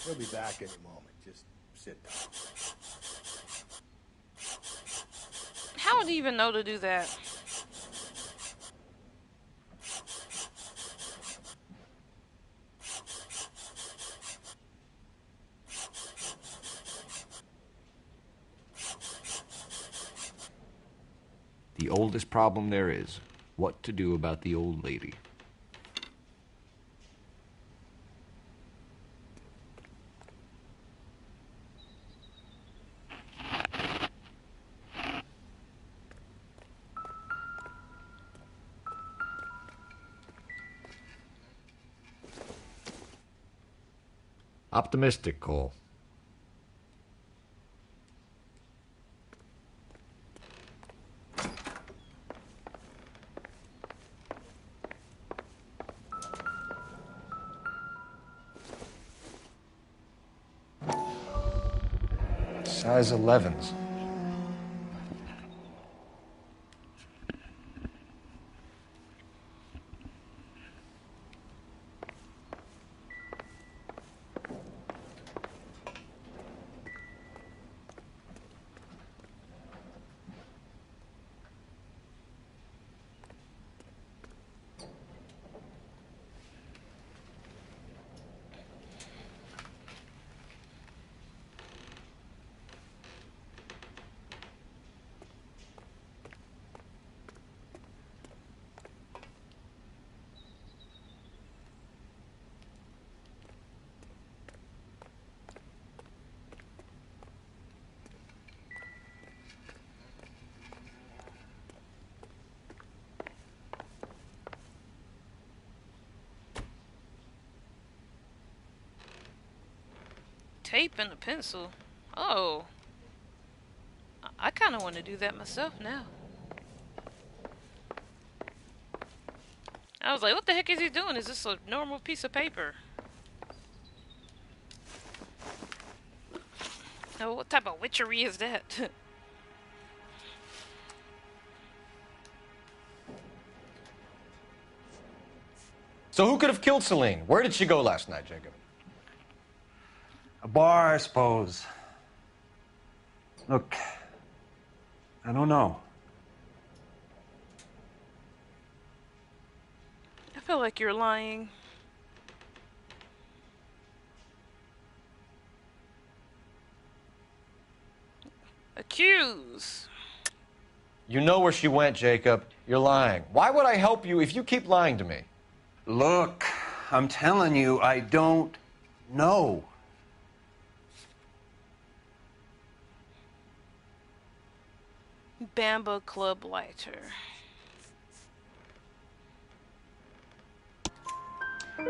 He'll be back any moment. Just sit down. How would he even know to do that? The oldest problem there is, what to do about the old lady. Optimistic, Cole. Size 11s. Tape and a pencil. Oh. I kind of want to do that myself now. I was like, what the heck is he doing? Is this a normal piece of paper? Oh, what type of witchery is that? So who could have killed Celine? Where did she go last night, Jacob? A bar, I suppose. Look, I don't know. I feel like you're lying. Accuse. You know where she went, Jacob. You're lying. Why would I help you if you keep lying to me? Look, I'm telling you, I don't know. Bamba Club lighter.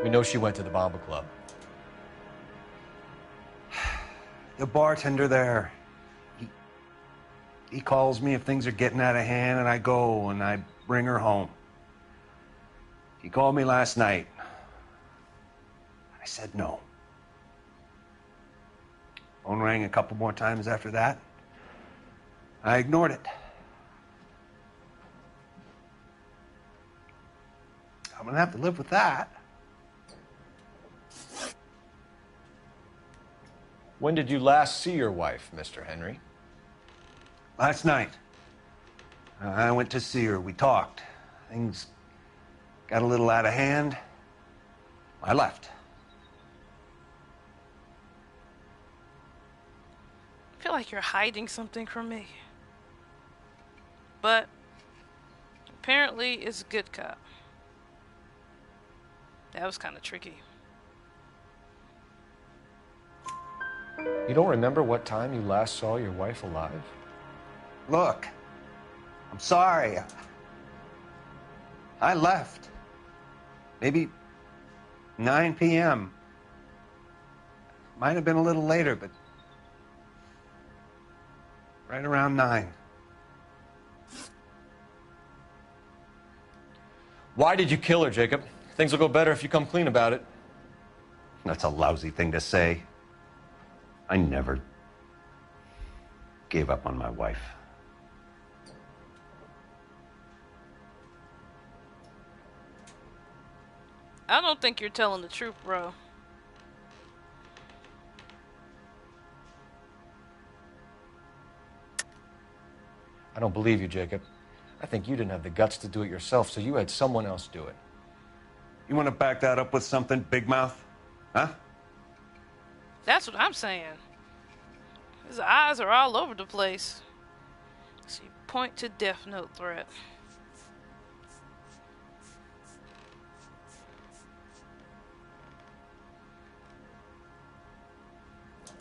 We know she went to the Bamba Club. The bartender there, he calls me if things are getting out of hand, and I go and I bring her home. He called me last night. I said no. Phone rang a couple more times after that. I ignored it. I'm gonna have to live with that. When did you last see your wife, Mr. Henry? Last night. I went to see her. We talked. Things got a little out of hand. I left. I feel like you're hiding something from me. But apparently it's a good cop. That was kind of tricky. You don't remember what time you last saw your wife alive? Look, I'm sorry. I left. Maybe 9 p.m. Might have been a little later, but Right around 9. Why did you kill her, Jacob? Things will go better if you come clean about it. That's a lousy thing to say. I never gave up on my wife. I don't think you're telling the truth, bro. I don't believe you, Jacob. I think you didn't have the guts to do it yourself, so you had someone else do it. You want to back that up with something, Big Mouth? Huh? That's what I'm saying. His eyes are all over the place. See, point to Death Note threat.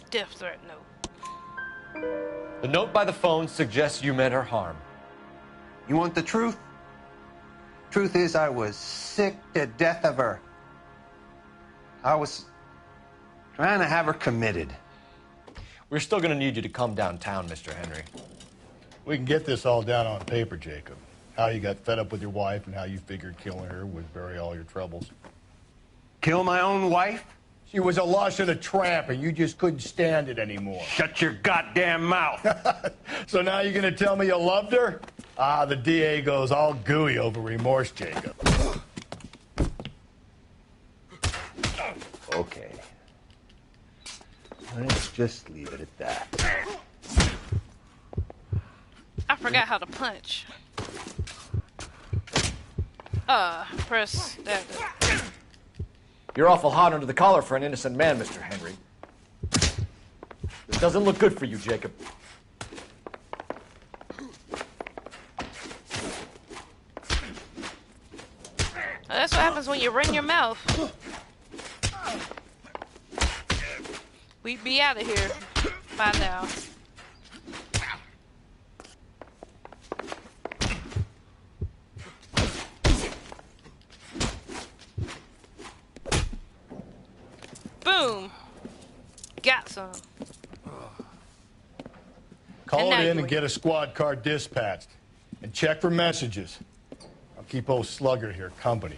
Death threat note. The note by the phone suggests you meant her harm. You want the truth? Truth is, I was sick to death of her. I was trying to have her committed. We're still going to need you to come downtown, Mr. Henry. We can get this all down on paper, Jacob. How you got fed up with your wife and how you figured killing her would bury all your troubles. Kill my own wife? She was a lush and a tramp, and you just couldn't stand it anymore. Shut your goddamn mouth. So now you're going to tell me you loved her? Ah, the DA goes all gooey over remorse, Jacob. Okay. Let's just leave it at that. I forgot how to punch. Press that. You're awful hot under the collar for an innocent man, Mr. Henry. This doesn't look good for you, Jacob. That's what happens when you ring your mouth. We'd be out of here by now. Boom. Got some. Call it in and get a squad car dispatched. And check for messages. I'll keep old Slugger here company.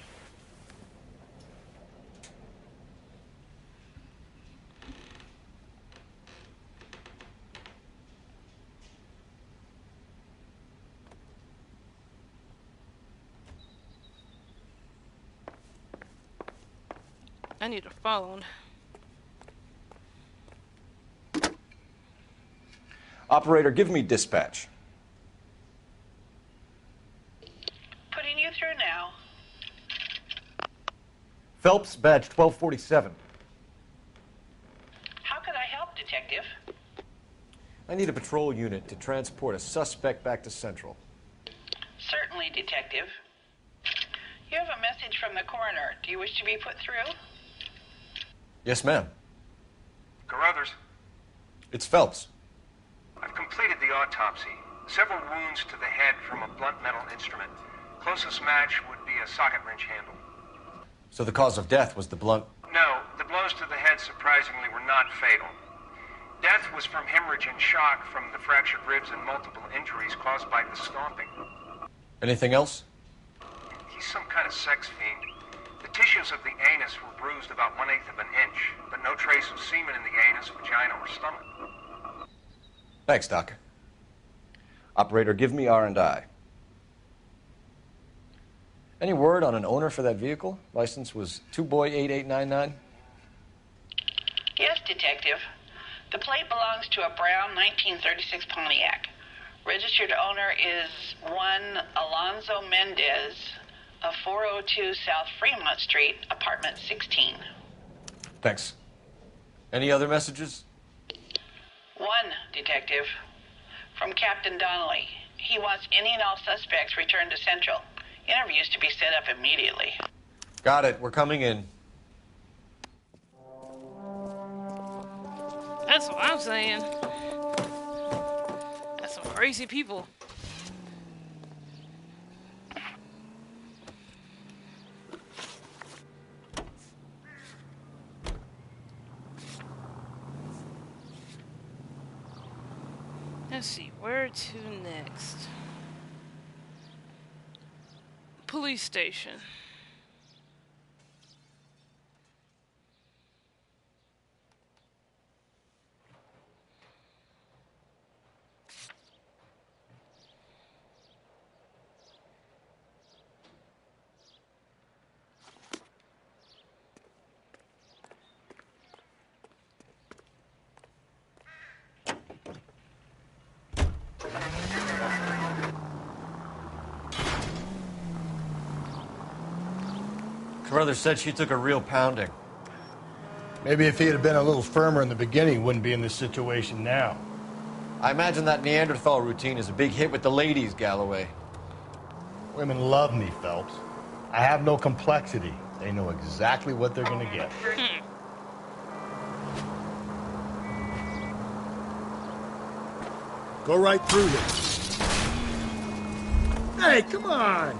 I need a phone. Operator, give me dispatch. Putting you through now. Phelps, badge 1247. How could I help, Detective? I need a patrol unit to transport a suspect back to Central. Certainly, Detective. You have a message from the coroner. Do you wish to be put through? Yes, ma'am. Carruthers, It's Phelps. I've completed the autopsy. Several wounds to the head from a blunt metal instrument. Closest match would be a socket wrench handle. So the cause of death was the blunt... No, the blows to the head surprisingly were not fatal. Death was from hemorrhage and shock from the fractured ribs and multiple injuries caused by the stomping. Anything else? He's some kind of sex fiend. The tissues of the anus were bruised about 1/8 of an inch, but no trace of semen in the anus, vagina, or stomach. Thanks, Doc. Operator, give me R&I. Any word on an owner for that vehicle? License was 2boy8899. Yes, Detective. The plate belongs to a brown 1936 Pontiac. Registered owner is one Alonzo Mendez of 402 South Fremont Street, apartment 16. Thanks. Any other messages? One, Detective. From Captain Donnelly. He wants any and all suspects returned to Central. Interviews to be set up immediately. Got it. We're coming in. That's what I'm saying. That's some crazy people. Let's see, where to next? Police station. Carruthers said she took a real pounding. Maybe if he had been a little firmer in the beginning, he wouldn't be in this situation now. I imagine that Neanderthal routine is a big hit with the ladies, Galloway. Women love me, Phelps. I have no complexity. They know exactly what they're gonna get. Go right through there. Hey, come on!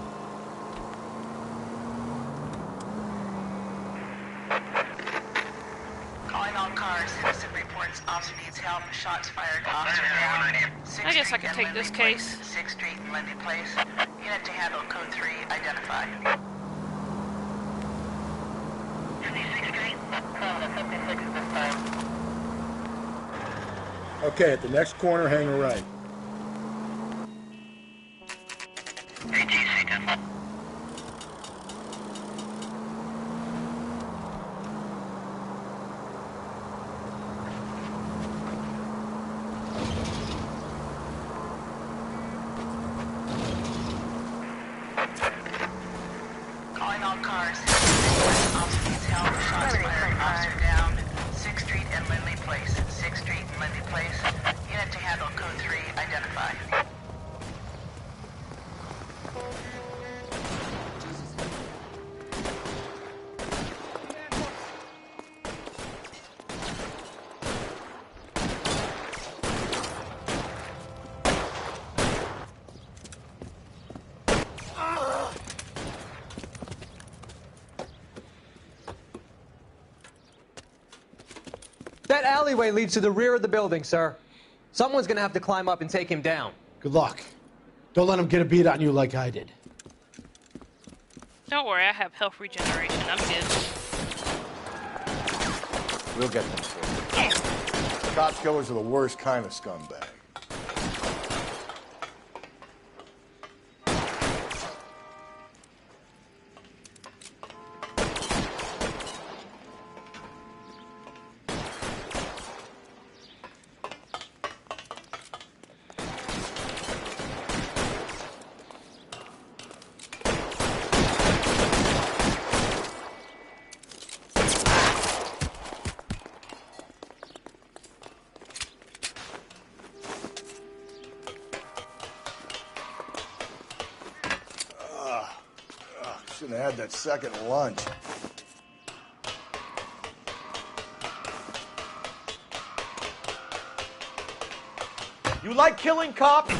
Calling all cars. Citizen reports officer needs help. Shots fired. Officer down. I guess I could take this case. 6th Street and Lindy Place. Unit to handle code 3. Identify. 56th Street. 56 this time. Okay, at the next corner, hang a right. ATC 10. Calling all cars. Officer needs help. Shots fired. Officer down. 6th Street and Lindley Place. 6th Street and Lindley Place. Unit to handle code 3. Identify. That alleyway leads to the rear of the building, sir. Someone's gonna have to climb up and take him down. Good luck. Don't let him get a beat on you like I did. Don't worry, I have health regeneration. I'm good. We'll get them for you. Cop killers are the worst kind of scumbag. Shouldn't have had that second lunch. You like killing cops?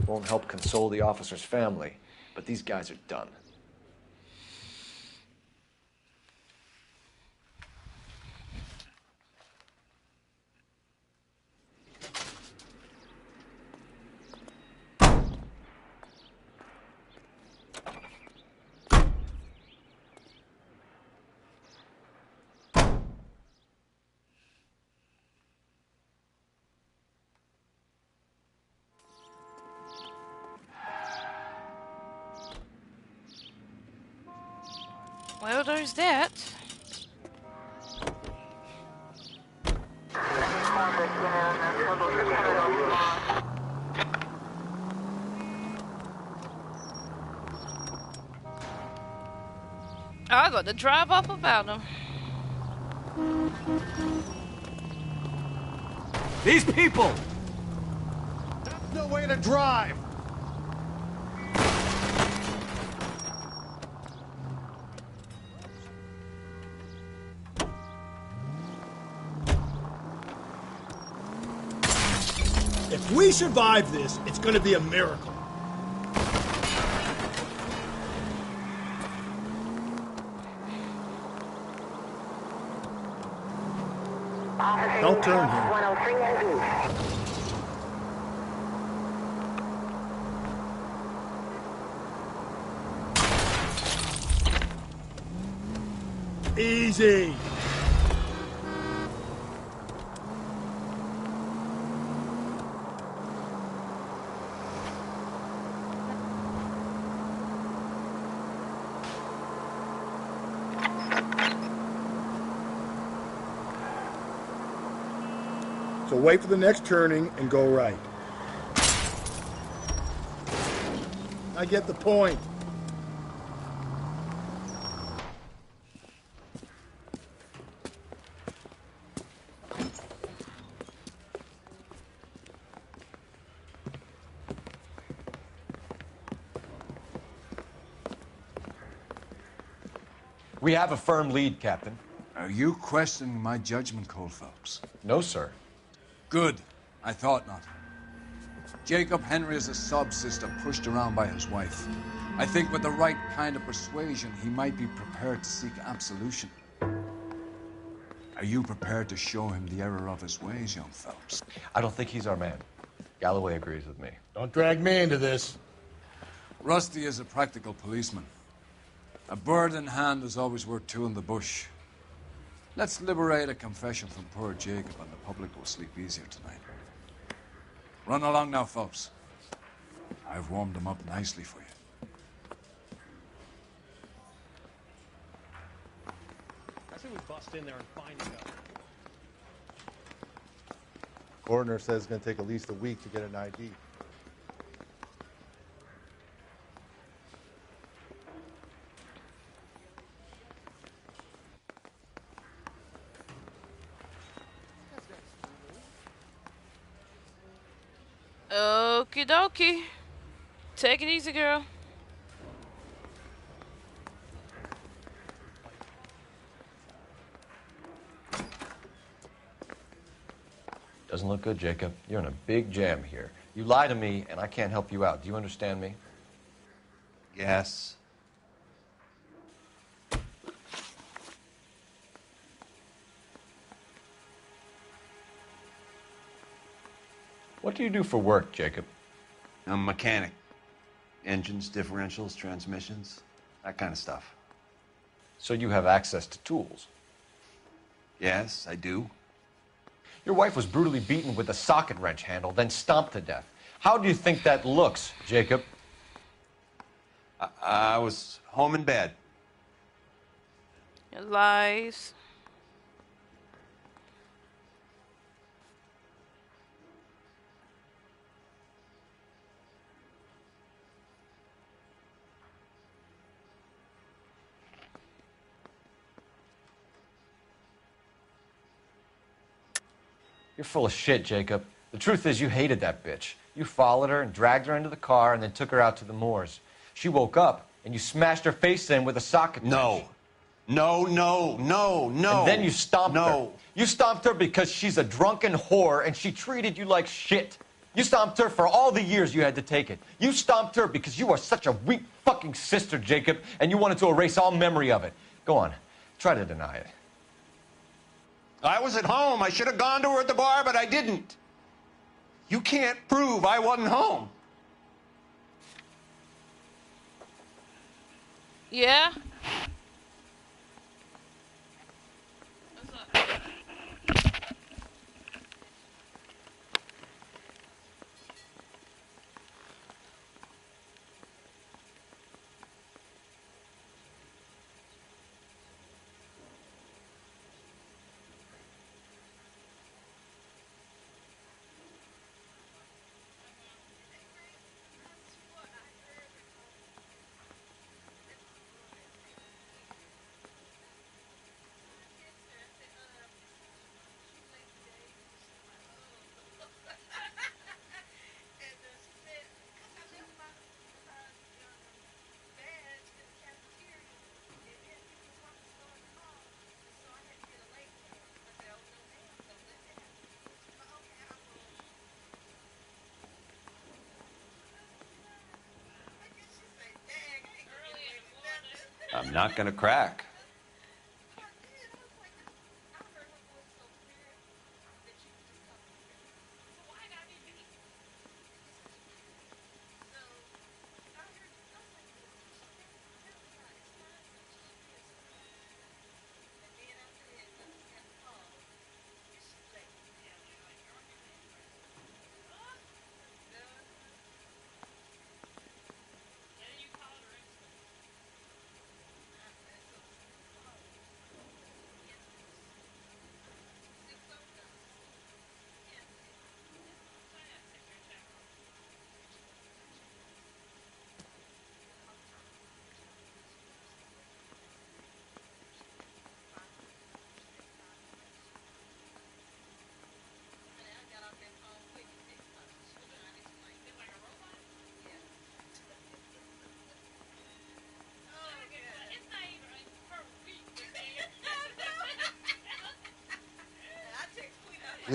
Won't help console the officer's family, but these guys are done. Well, there's that. I got to drive up about him. These people! There's no way to drive! If we survive this, it's gonna be a miracle. Don't turn here. 103 and Easy. So wait for the next turning and go right. I get the point. We have a firm lead, Captain. Are you questioning my judgment, Cole Phelps? No, sir. Good. I thought not. Jacob Henry is a sub-sister pushed around by his wife. I think with the right kind of persuasion, he might be prepared to seek absolution. Are you prepared to show him the error of his ways, young Phelps? I don't think he's our man. Galloway agrees with me. Don't drag me into this. Rusty is a practical policeman. A bird in hand is always worth two in the bush. Let's liberate a confession from poor Jacob, and the public will sleep easier tonight. Run along now, Phelps. I've warmed them up nicely for you. I say we bust in there and find each other. Coroner says it's going to take at least a week to get an ID. Okie dokie. Take it easy, girl. Doesn't look good, Jacob. You're in a big jam here. You lie to me, and I can't help you out. Do you understand me? Yes. What do you do for work, Jacob? I'm a mechanic. Engines, differentials, transmissions, that kind of stuff. So you have access to tools? Yes, I do. Your wife was brutally beaten with a socket wrench handle, then stomped to death. How do you think that looks, Jacob? I was home in bed. Lies. You're full of shit, Jacob. The truth is you hated that bitch. You followed her and dragged her into the car and then took her out to the moors. She woke up and you smashed her face in with a socket wrench. No, no. And then you stomped her. You stomped her because she's a drunken whore and she treated you like shit. You stomped her for all the years you had to take it. You stomped her because you are such a weak fucking sister, Jacob, and you wanted to erase all memory of it. Go on. Try to deny it. I was at home. I should have gone to her at the bar, but I didn't. You can't prove I wasn't home. Yeah? I'm not gonna crack.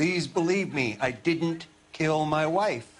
Please believe me, I didn't kill my wife.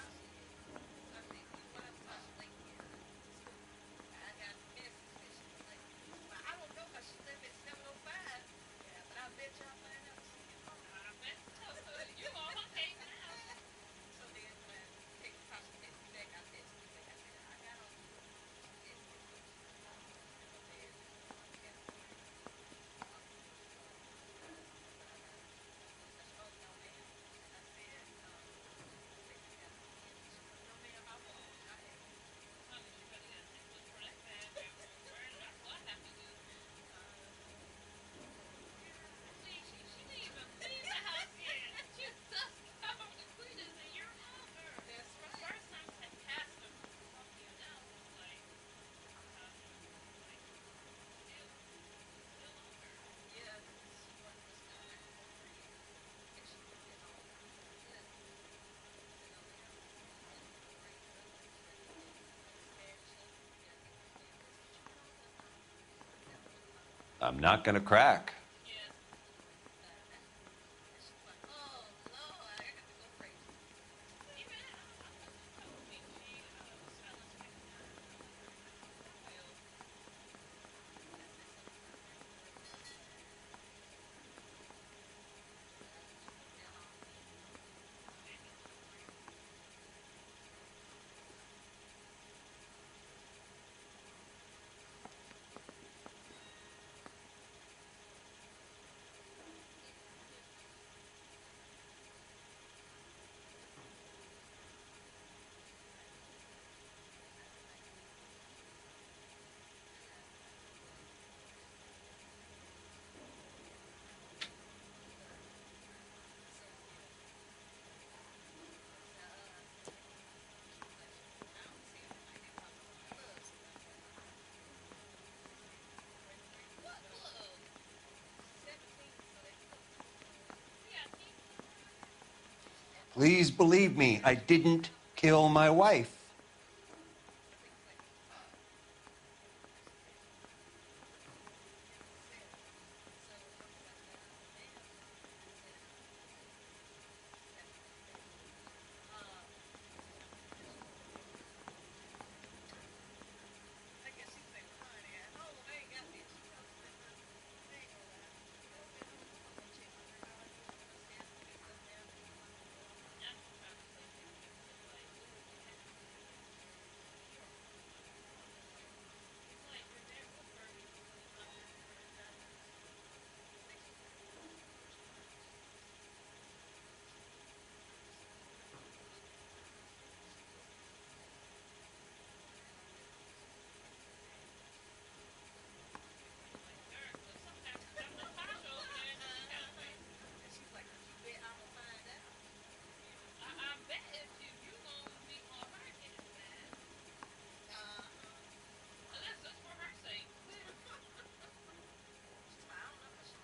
I'm not gonna crack. Please believe me, I didn't kill my wife.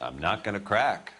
I'm not gonna crack.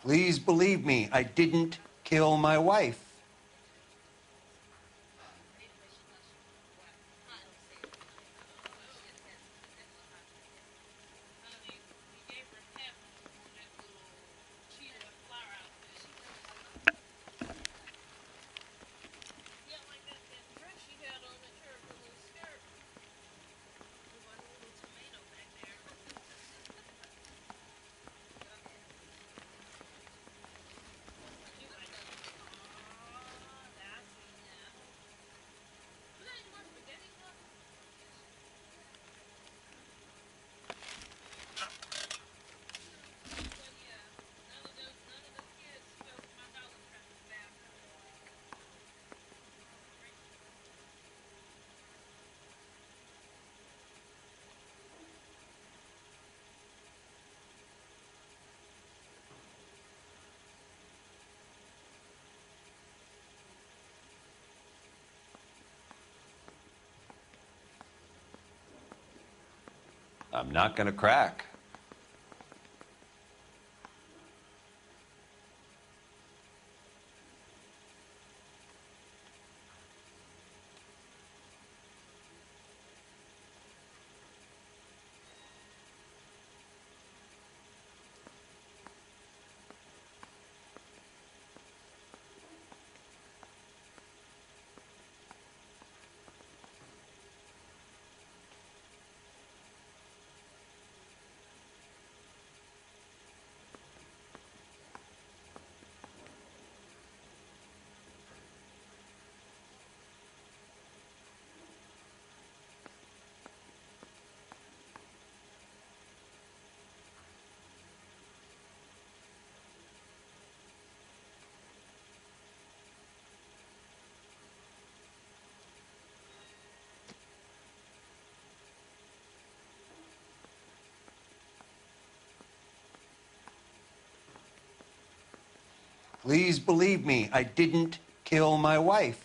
Please believe me, I didn't kill my wife. I'm not gonna crack. Please believe me, I didn't kill my wife.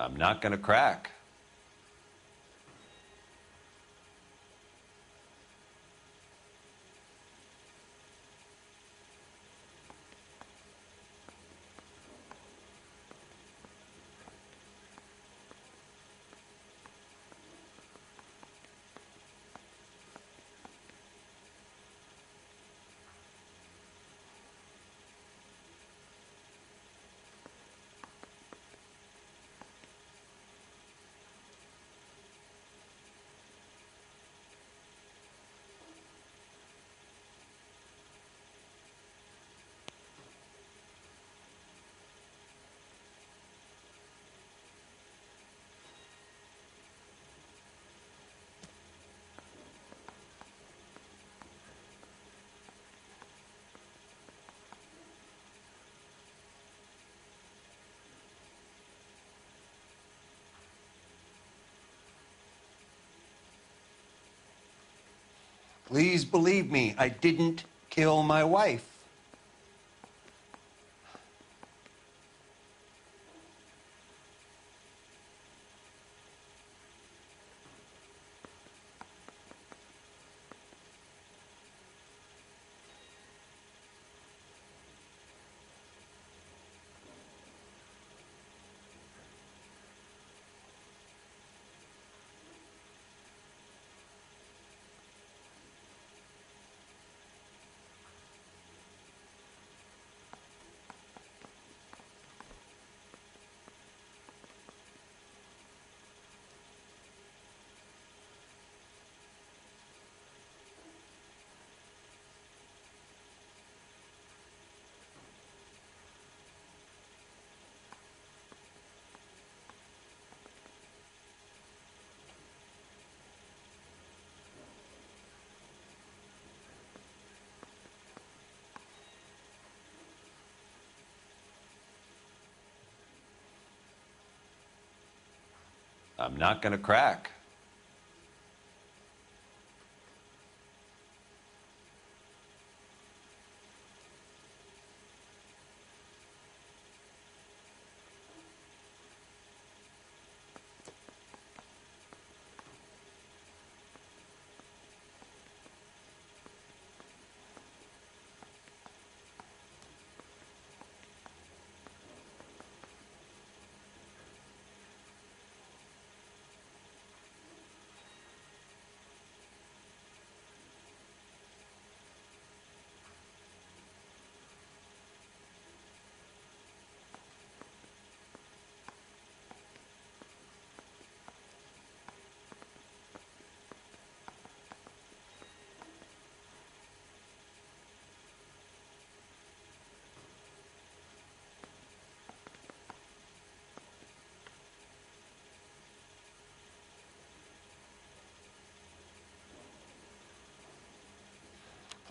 I'm not gonna crack. Please believe me, I didn't kill my wife. I'm not gonna crack.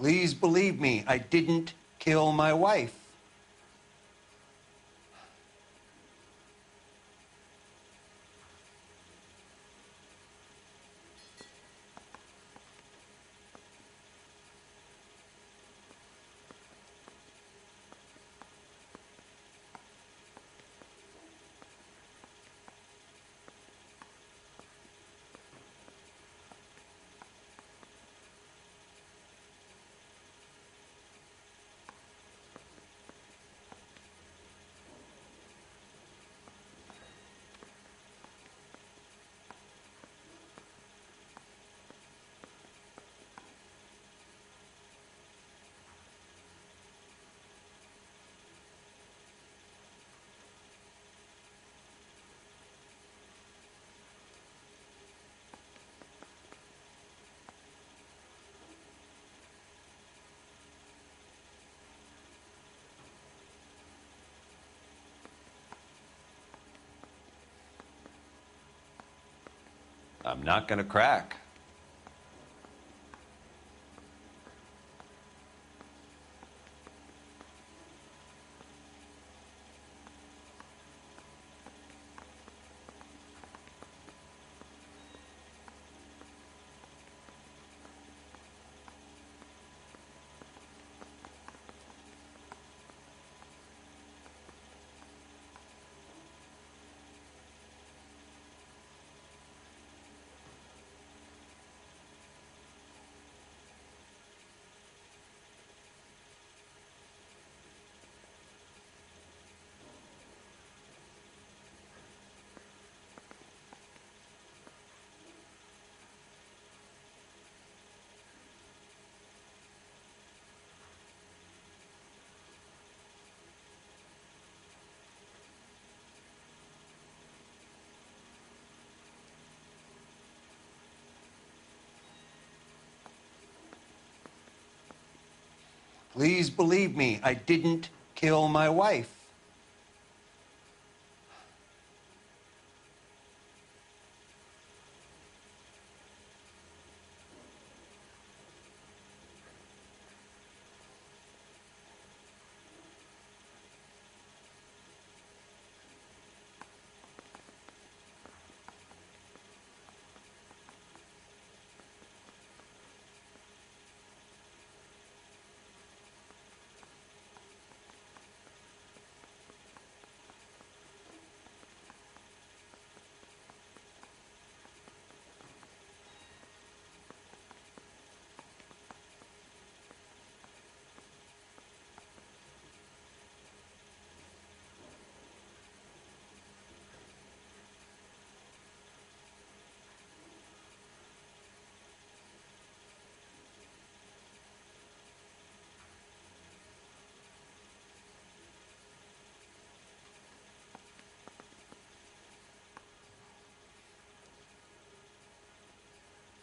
Please believe me, I didn't kill my wife. I'm not gonna crack. Please believe me, I didn't kill my wife.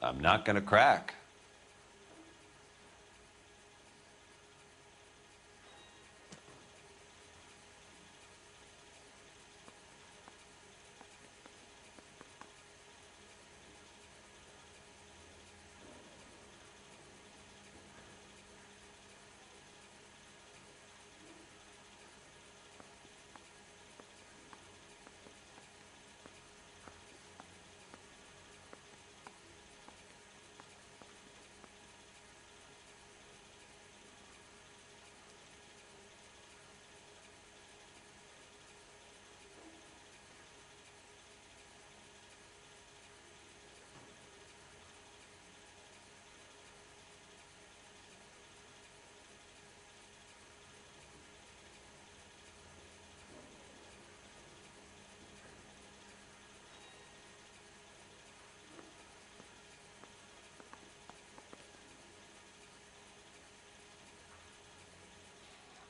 I'm not gonna crack.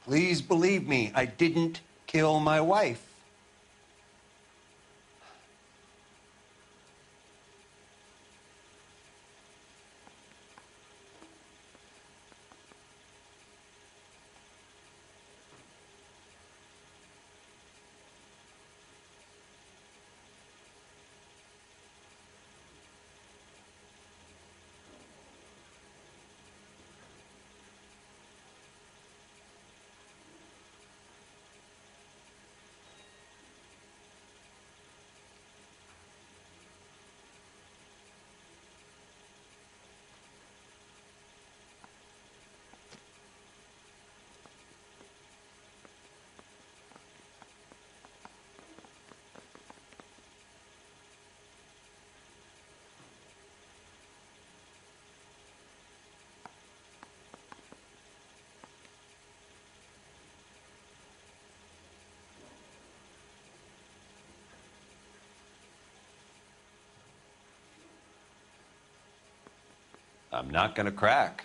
Please believe me, I didn't kill my wife. I'm not gonna crack.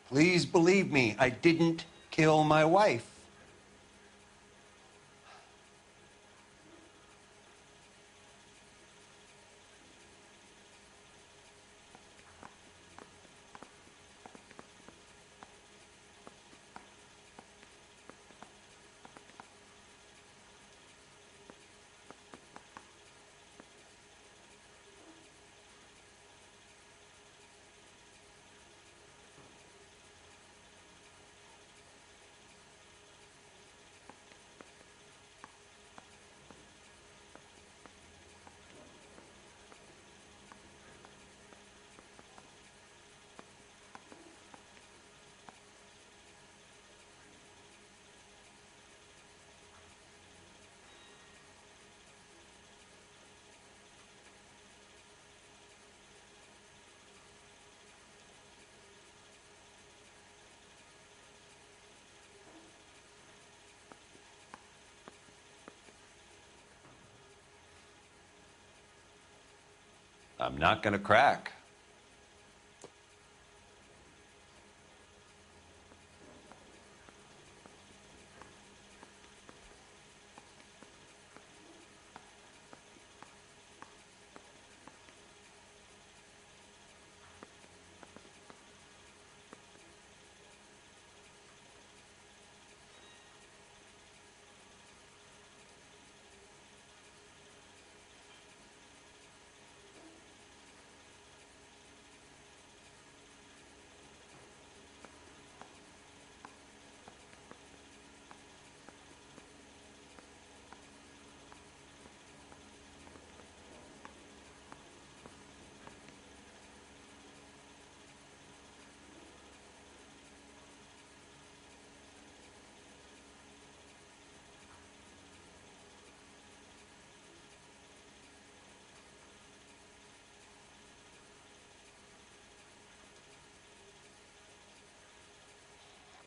Please believe me, I didn't kill my wife. I'm not gonna crack.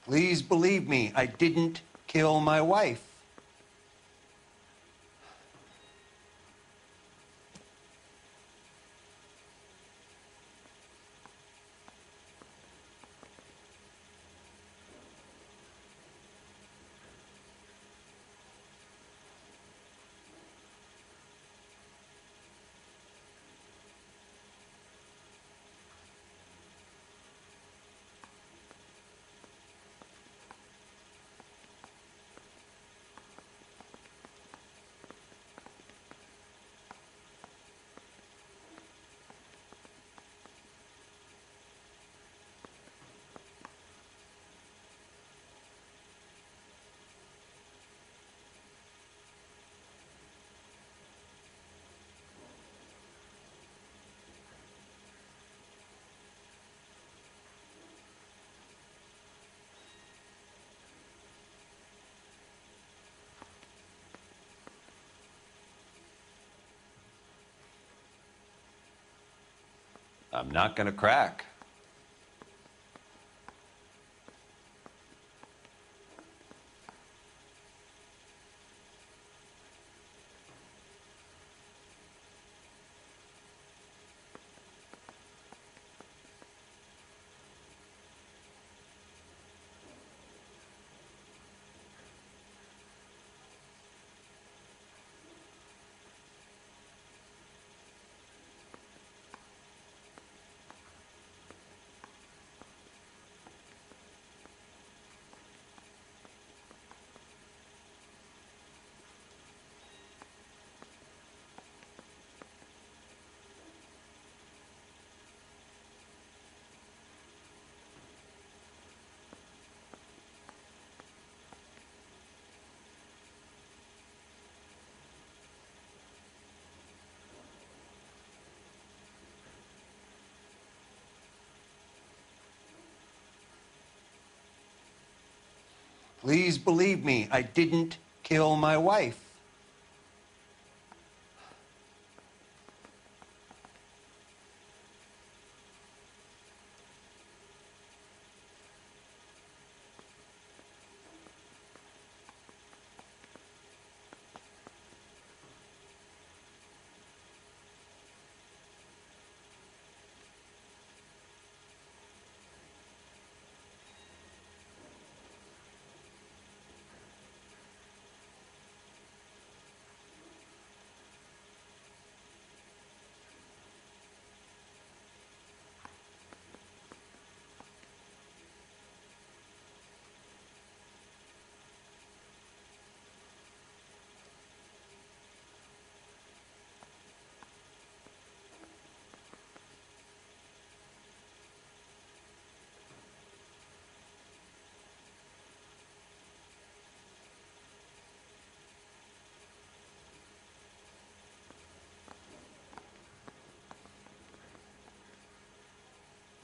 Please believe me, I didn't kill my wife. I'm not gonna crack. Please believe me, I didn't kill my wife.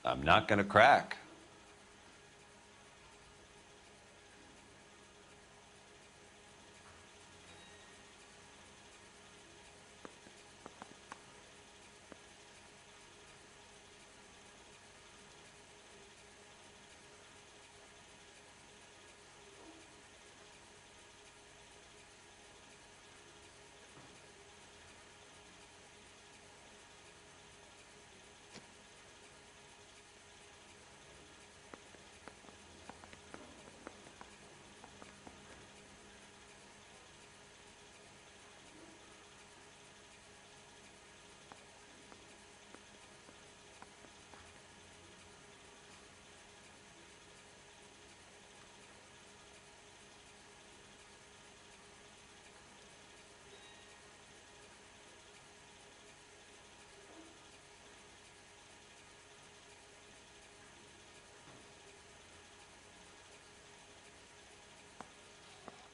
I'm not gonna crack.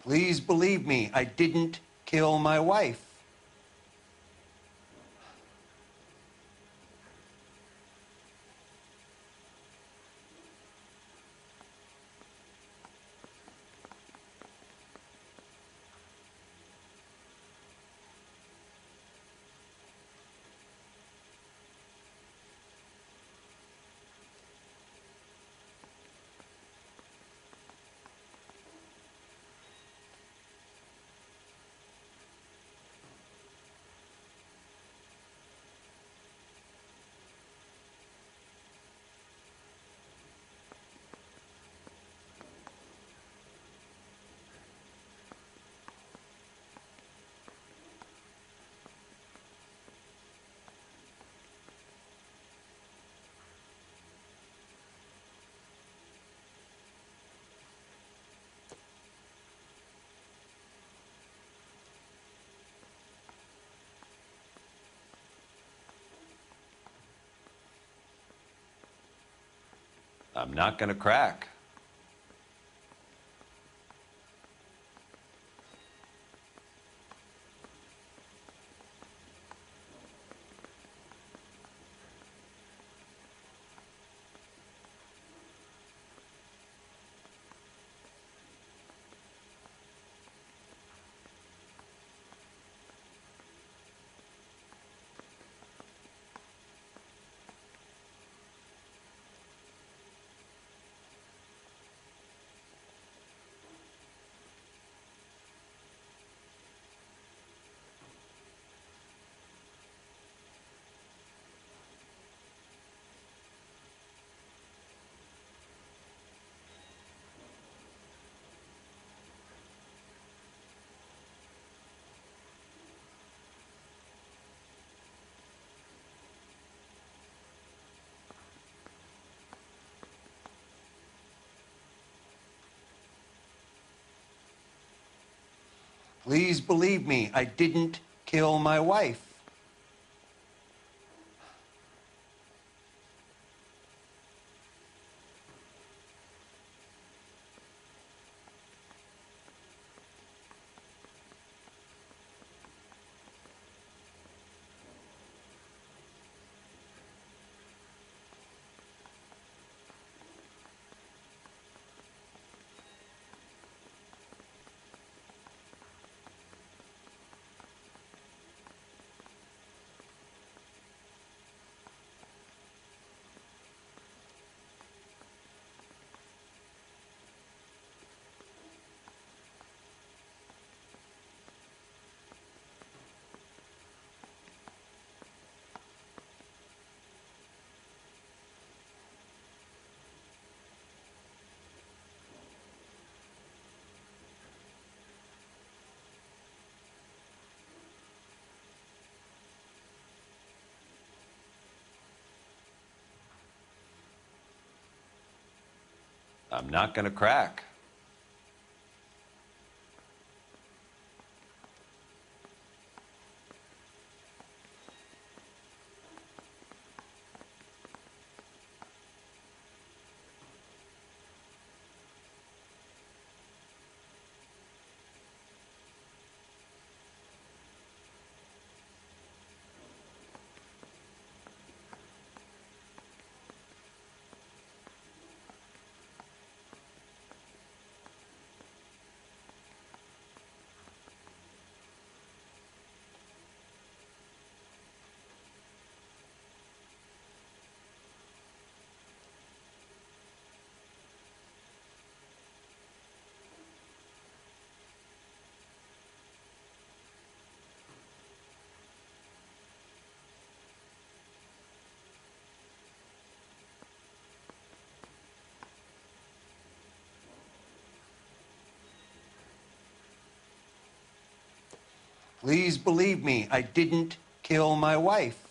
Please believe me, I didn't kill my wife. I'm not gonna crack. Please believe me, I didn't kill my wife. I'm not gonna crack. Please believe me, I didn't kill my wife.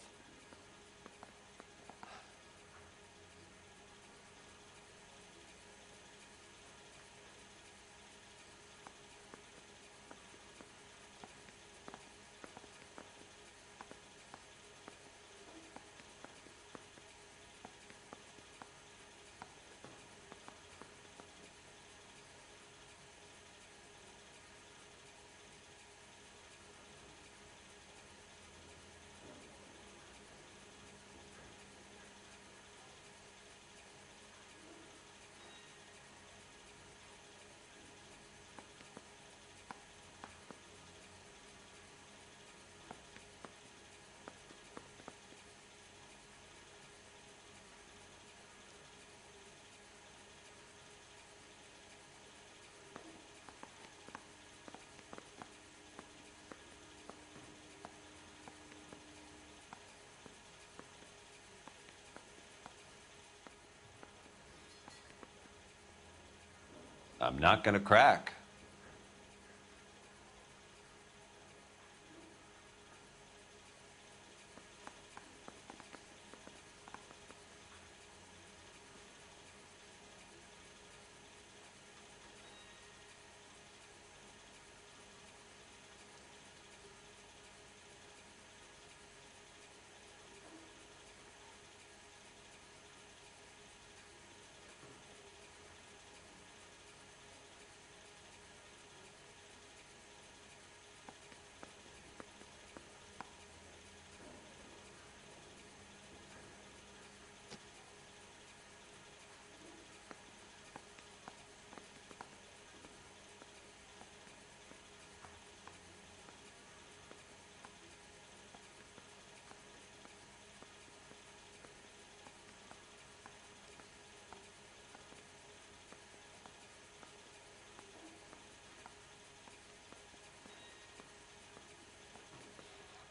I'm not gonna crack.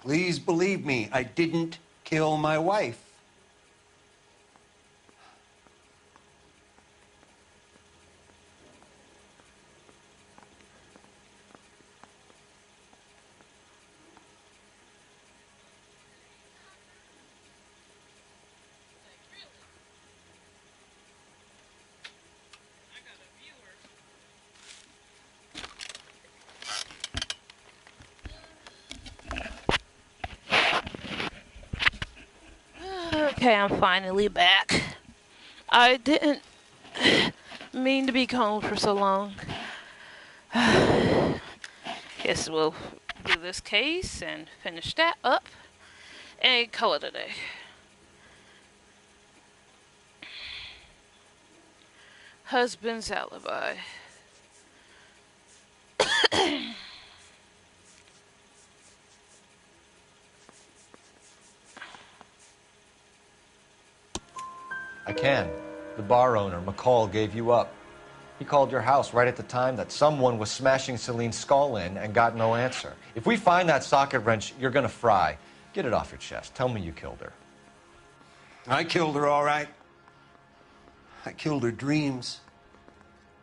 Please believe me, I didn't kill my wife. Okay, I'm finally back. I didn't mean to be gone for so long. Guess we'll do this case and finish that up and call it a day. Husband's alibi. I can. The bar owner, McCall, gave you up. He called your house right at the time that someone was smashing Celine's skull in and got no answer. If we find that socket wrench, you're gonna fry. Get it off your chest. Tell me you killed her. I killed her, all right. I killed her dreams.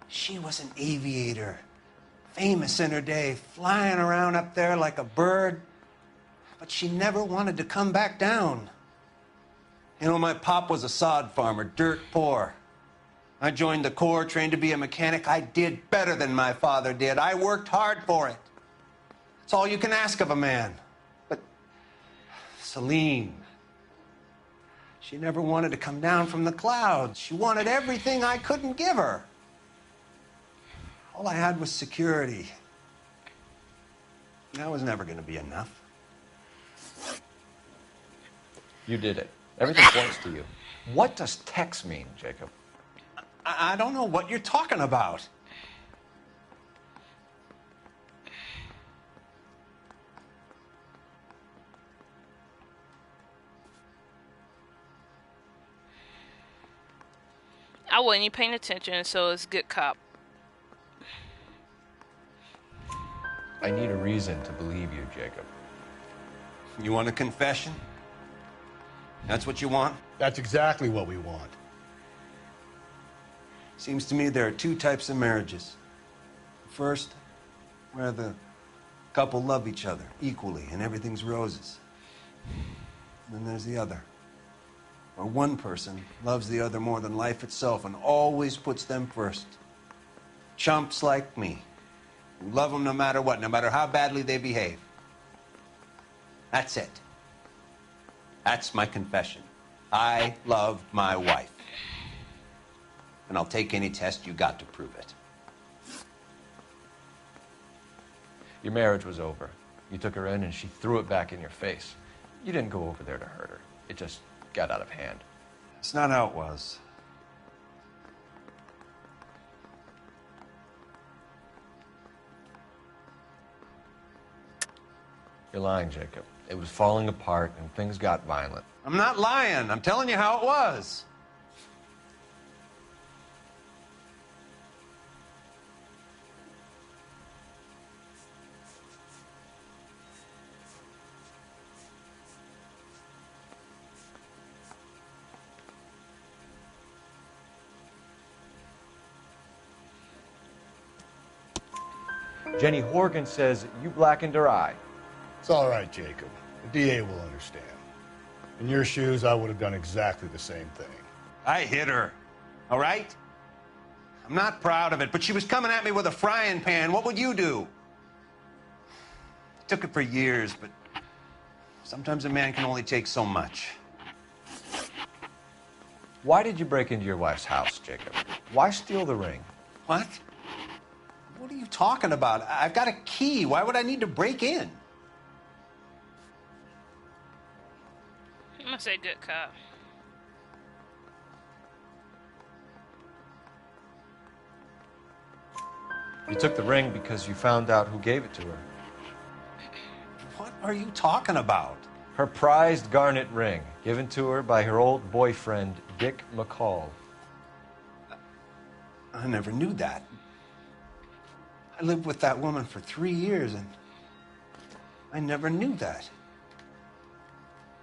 She was an aviator, famous in her day, flying around up there like a bird. But she never wanted to come back down. You know, my pop was a sod farmer, dirt poor. I joined the Corps, trained to be a mechanic. I did better than my father did. I worked hard for it. It's all you can ask of a man. But Celine, she never wanted to come down from the clouds. She wanted everything I couldn't give her. All I had was security. That was never going to be enough. You did it. Everything points to you. What does Tex mean, Jacob? I don't know what you're talking about. I wasn't even paying attention, so it's good cop. I need a reason to believe you, Jacob. You want a confession? That's what you want? That's exactly what we want. Seems to me there are two types of marriages. First, where the couple love each other equally and everything's roses. And then there's the other, where one person loves the other more than life itself and always puts them first. Chumps like me, who love them no matter what, no matter how badly they behave. That's it. That's my confession. I loved my wife. And I'll take any test you got to prove it. Your marriage was over. You took her in and she threw it back in your face. You didn't go over there to hurt her. It just got out of hand. It's not how it was. You're lying, Jacob. It was falling apart and things got violent. I'm not lying. I'm telling you how it was. Jenny Horgan says you blackened her eye. It's all right, Jacob. The DA will understand. In your shoes, I would have done exactly the same thing. I hit her, all right? I'm not proud of it, but she was coming at me with a frying pan. What would you do? I took it for years, but sometimes a man can only take so much. Why did you break into your wife's house, Jacob? Why steal the ring? What? What are you talking about? I've got a key. Why would I need to break in? I'm gonna say good cop. You took the ring because you found out who gave it to her. What are you talking about? Her prized garnet ring, given to her by her old boyfriend, Dick McCall. I never knew that. I lived with that woman for 3 years, and I never knew that.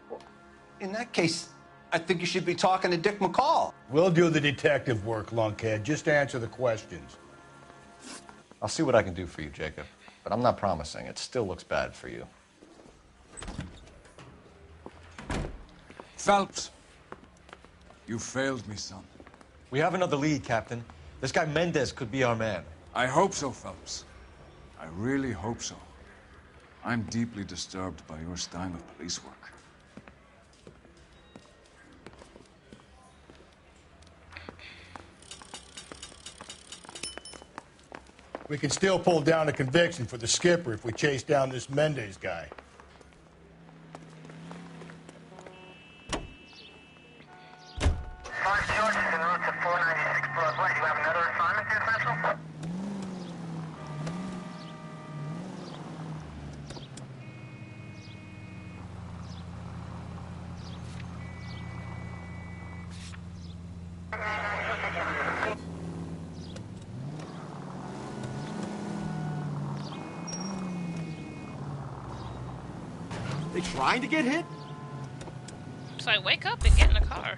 Well, in that case, I think you should be talking to Dick McCall. We'll do the detective work, lunkhead. Just answer the questions. I'll see what I can do for you, Jacob. But I'm not promising. It still looks bad for you. Phelps, you failed me, son. We have another lead, Captain. This guy Mendez could be our man. I hope so, Phelps. I really hope so. I'm deeply disturbed by your style of police work. We can still pull down a conviction for the skipper if we chase down this Mendez guy. They trying to get hit? It's like, wake up and get in the car.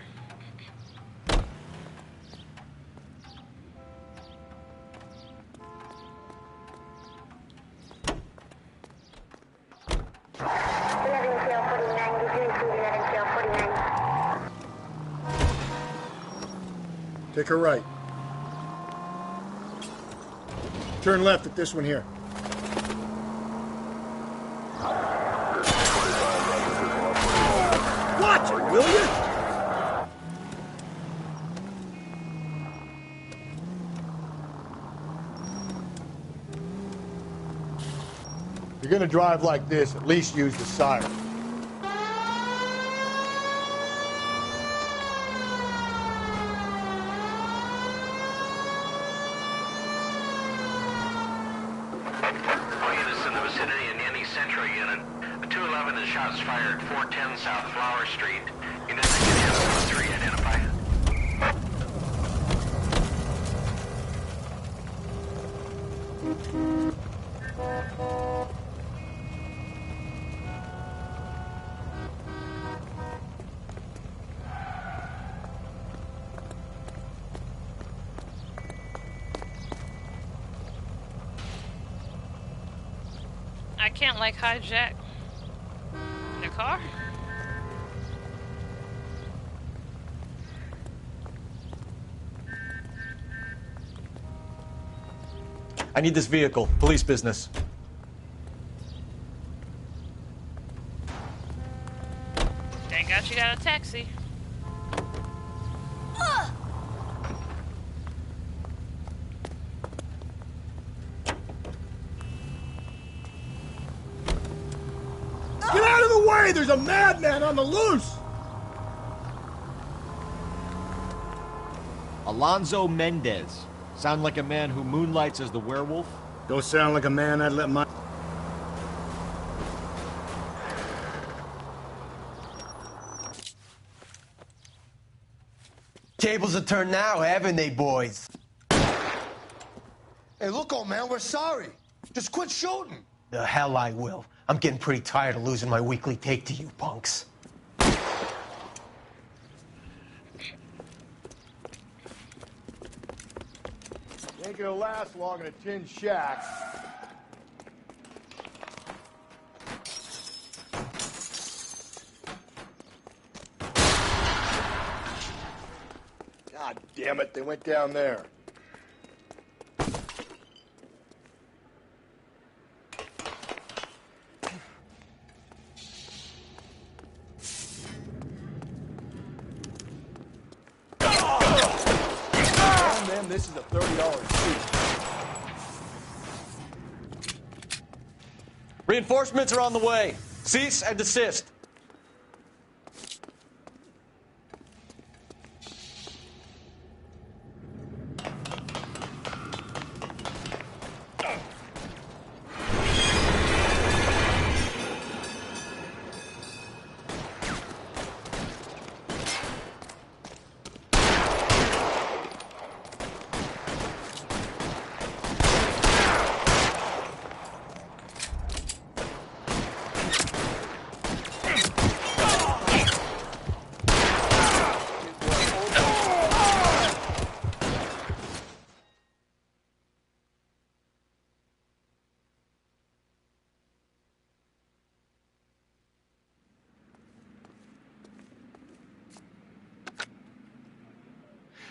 Take her right. Turn left at this one here. Watch it, will you? If you're gonna drive like this, at least use the siren. All units in the vicinity in any central unit. A 211 is shots fired, 410 South Flower Street. Units in 3 identify. I can't like hijack the car. I need this vehicle. Police business. Thank God you got a taxi. Get out of the way! There's a madman on the loose! Alonzo Mendez. Sound like a man who moonlights as the werewolf? Don't sound like a man I'd let my... Tables are turned now, haven't they, boys? Hey, look, old man, we're sorry. Just quit shooting. The hell I will. I'm getting pretty tired of losing my weekly take to you punks. You ain't gonna last long in a tin shack. God damn it, they went down there. Oh, man, this is a $30 seat. Reinforcements are on the way. Cease and desist.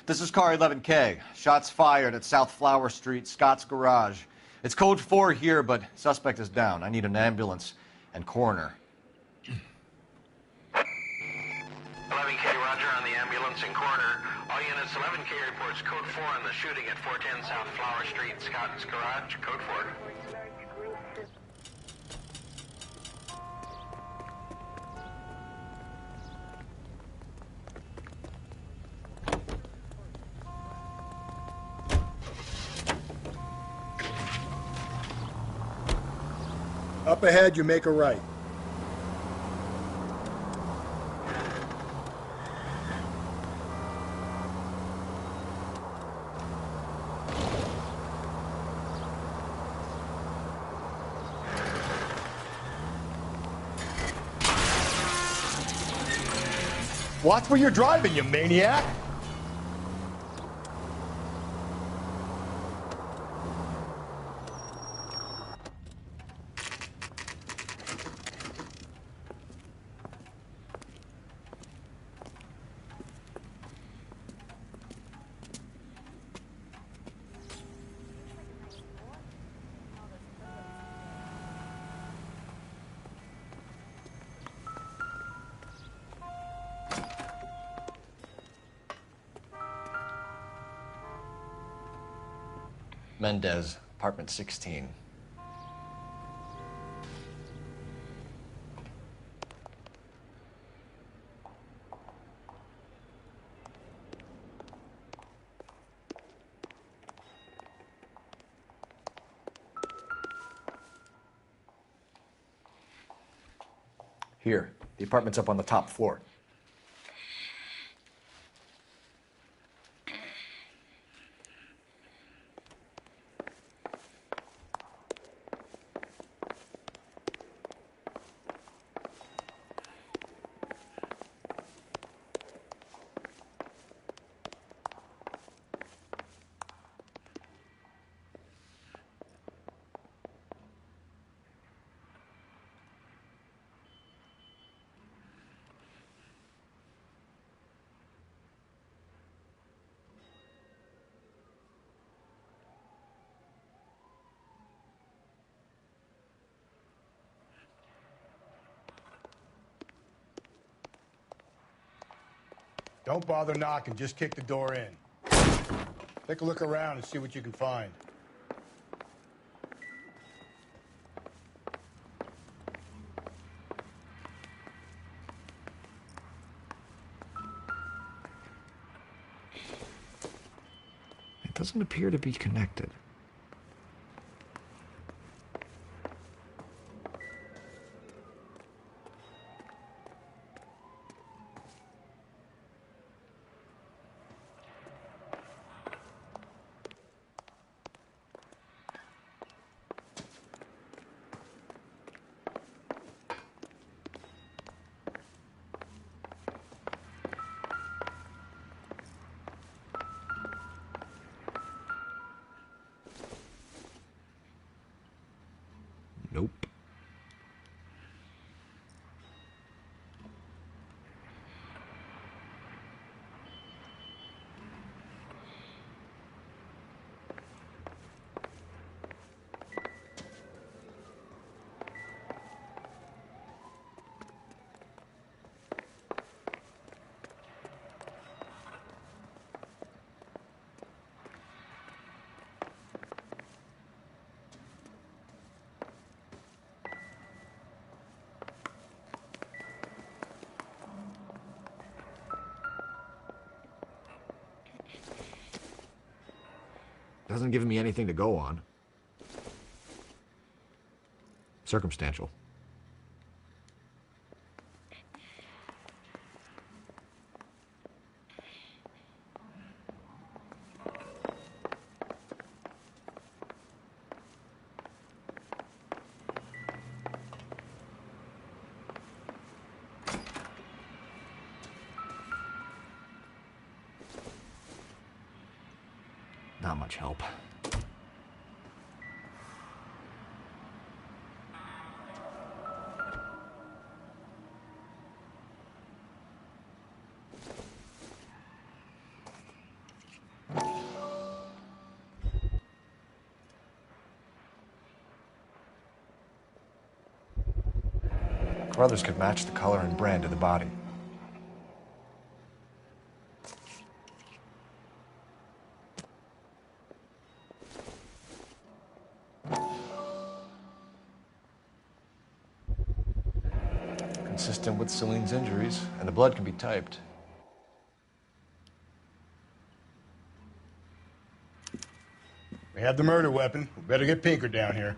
This is car 11K. Shots fired at South Flower Street, Scott's Garage. It's code 4 here, but suspect is down. I need an ambulance and coroner. 11K, roger on the ambulance and coroner. All units, 11K reports code 4 on the shooting at 410 South Flower Street, Scott's Garage, code 4. Up ahead, you make a right. Watch where you're driving, you maniac! Mendez, apartment 16. Here, the apartment's up on the top floor. Don't bother knocking, just kick the door in. Take a look around and see what you can find. It doesn't appear to be connected. Nope. Doesn't give me anything to go on. Circumstantial. Not much help. Carruthers could match the color and brand of the body. Consistent with Celine's injuries, and the blood can be typed. We have the murder weapon. We better get Pinker down here.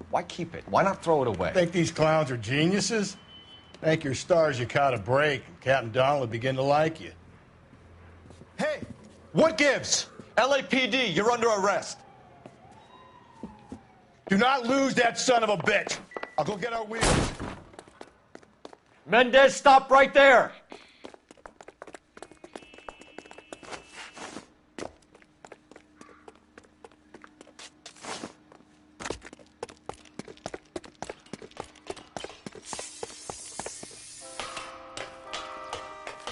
Why keep it? Why not throw it away? Think these clowns are geniuses? Thank your stars you caught a break, and Captain Donald will begin to like you. Hey! What gives? LAPD, you're under arrest. Do not lose that son of a bitch. I'll go get our wheels. Mendez, stop right there!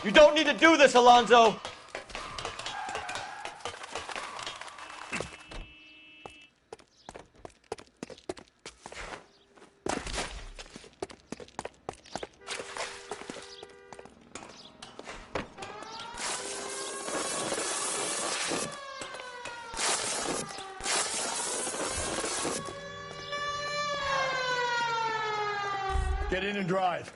You don't need to do this, Alonzo! Get in and drive.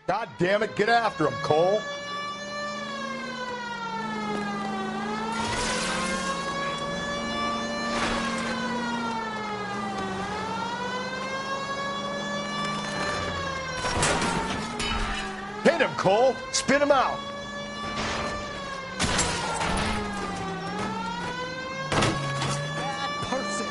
God damn it, get after him, Cole. Hit him, Cole. Spin him out. Bad person.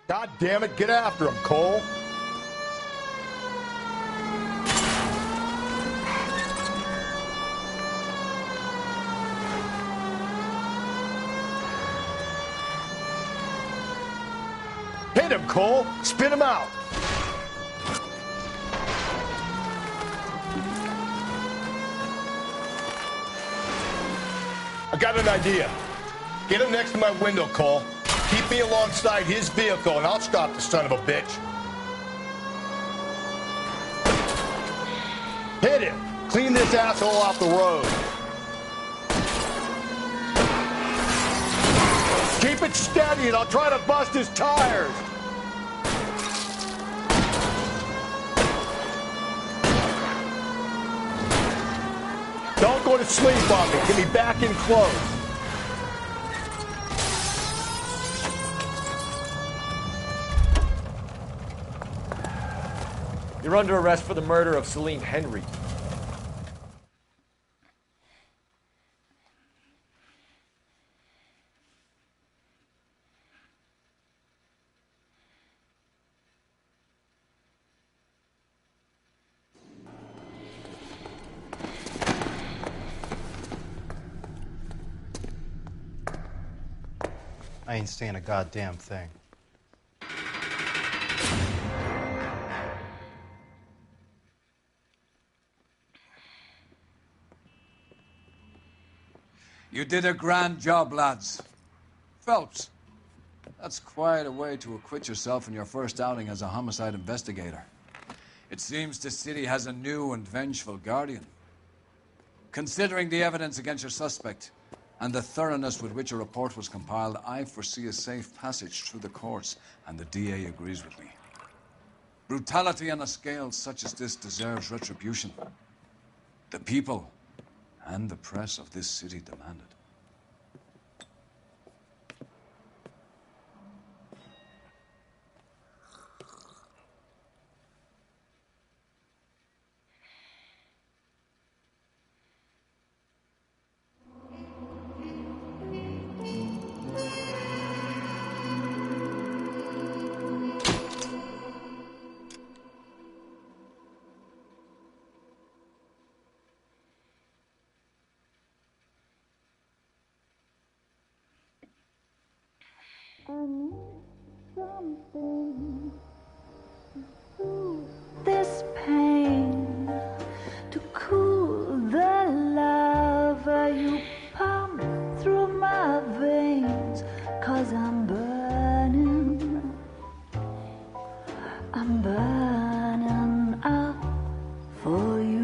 God damn it, get after him, Cole. Hit him, Cole. Spin him out. I got an idea. Get him next to my window, Cole. Keep me alongside his vehicle, and I'll stop the son of a bitch. Hit him. Clean this asshole off the road. Keep it steady, and I'll try to bust his tires. Don't go to sleep on me. Get me back in close. You're under arrest for the murder of Celine Henry. I ain't saying a goddamn thing. You did a grand job, lads. Phelps, that's quite a way to acquit yourself in your first outing as a homicide investigator. It seems the city has a new and vengeful guardian. Considering the evidence against your suspect and the thoroughness with which a report was compiled, I foresee a safe passage through the courts, and the DA agrees with me. Brutality on a scale such as this deserves retribution. The people and the press of this city demand it. I need something to soothe this pain, to cool the lava you pump through my veins, 'cause I'm burning up for you.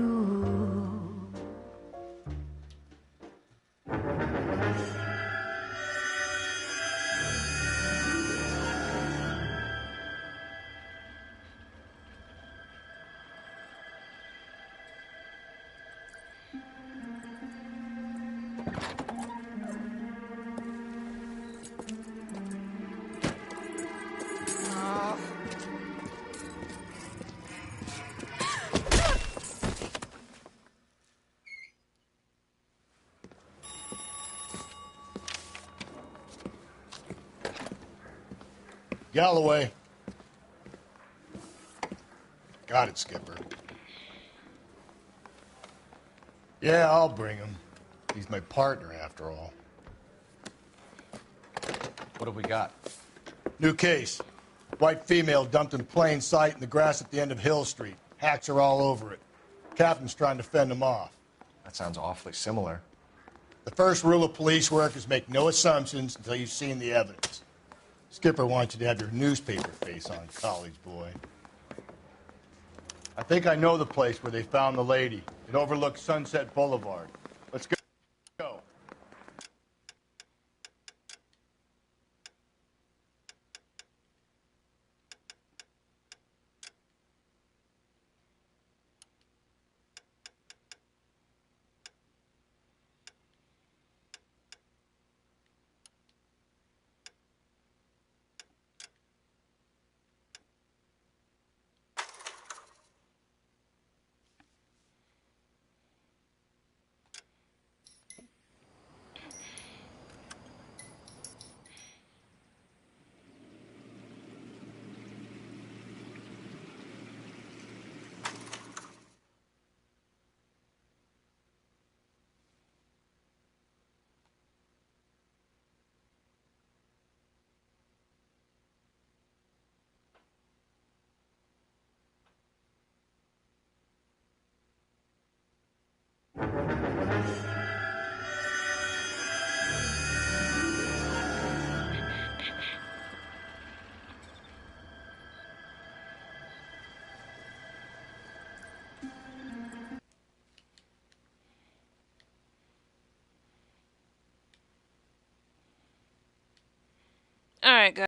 Galloway. Got it, Skipper. Yeah, I'll bring him. He's my partner, after all. What have we got? New case. White female dumped in plain sight in the grass at the end of Hill Street. Hacks are all over it. Captain's trying to fend them off. That sounds awfully similar. The first rule of police work is make no assumptions until you've seen the evidence. Skipper wants you to have your newspaper face on, college boy. I think I know the place where they found the lady. It overlooks Sunset Boulevard. Let's go. All right, guys.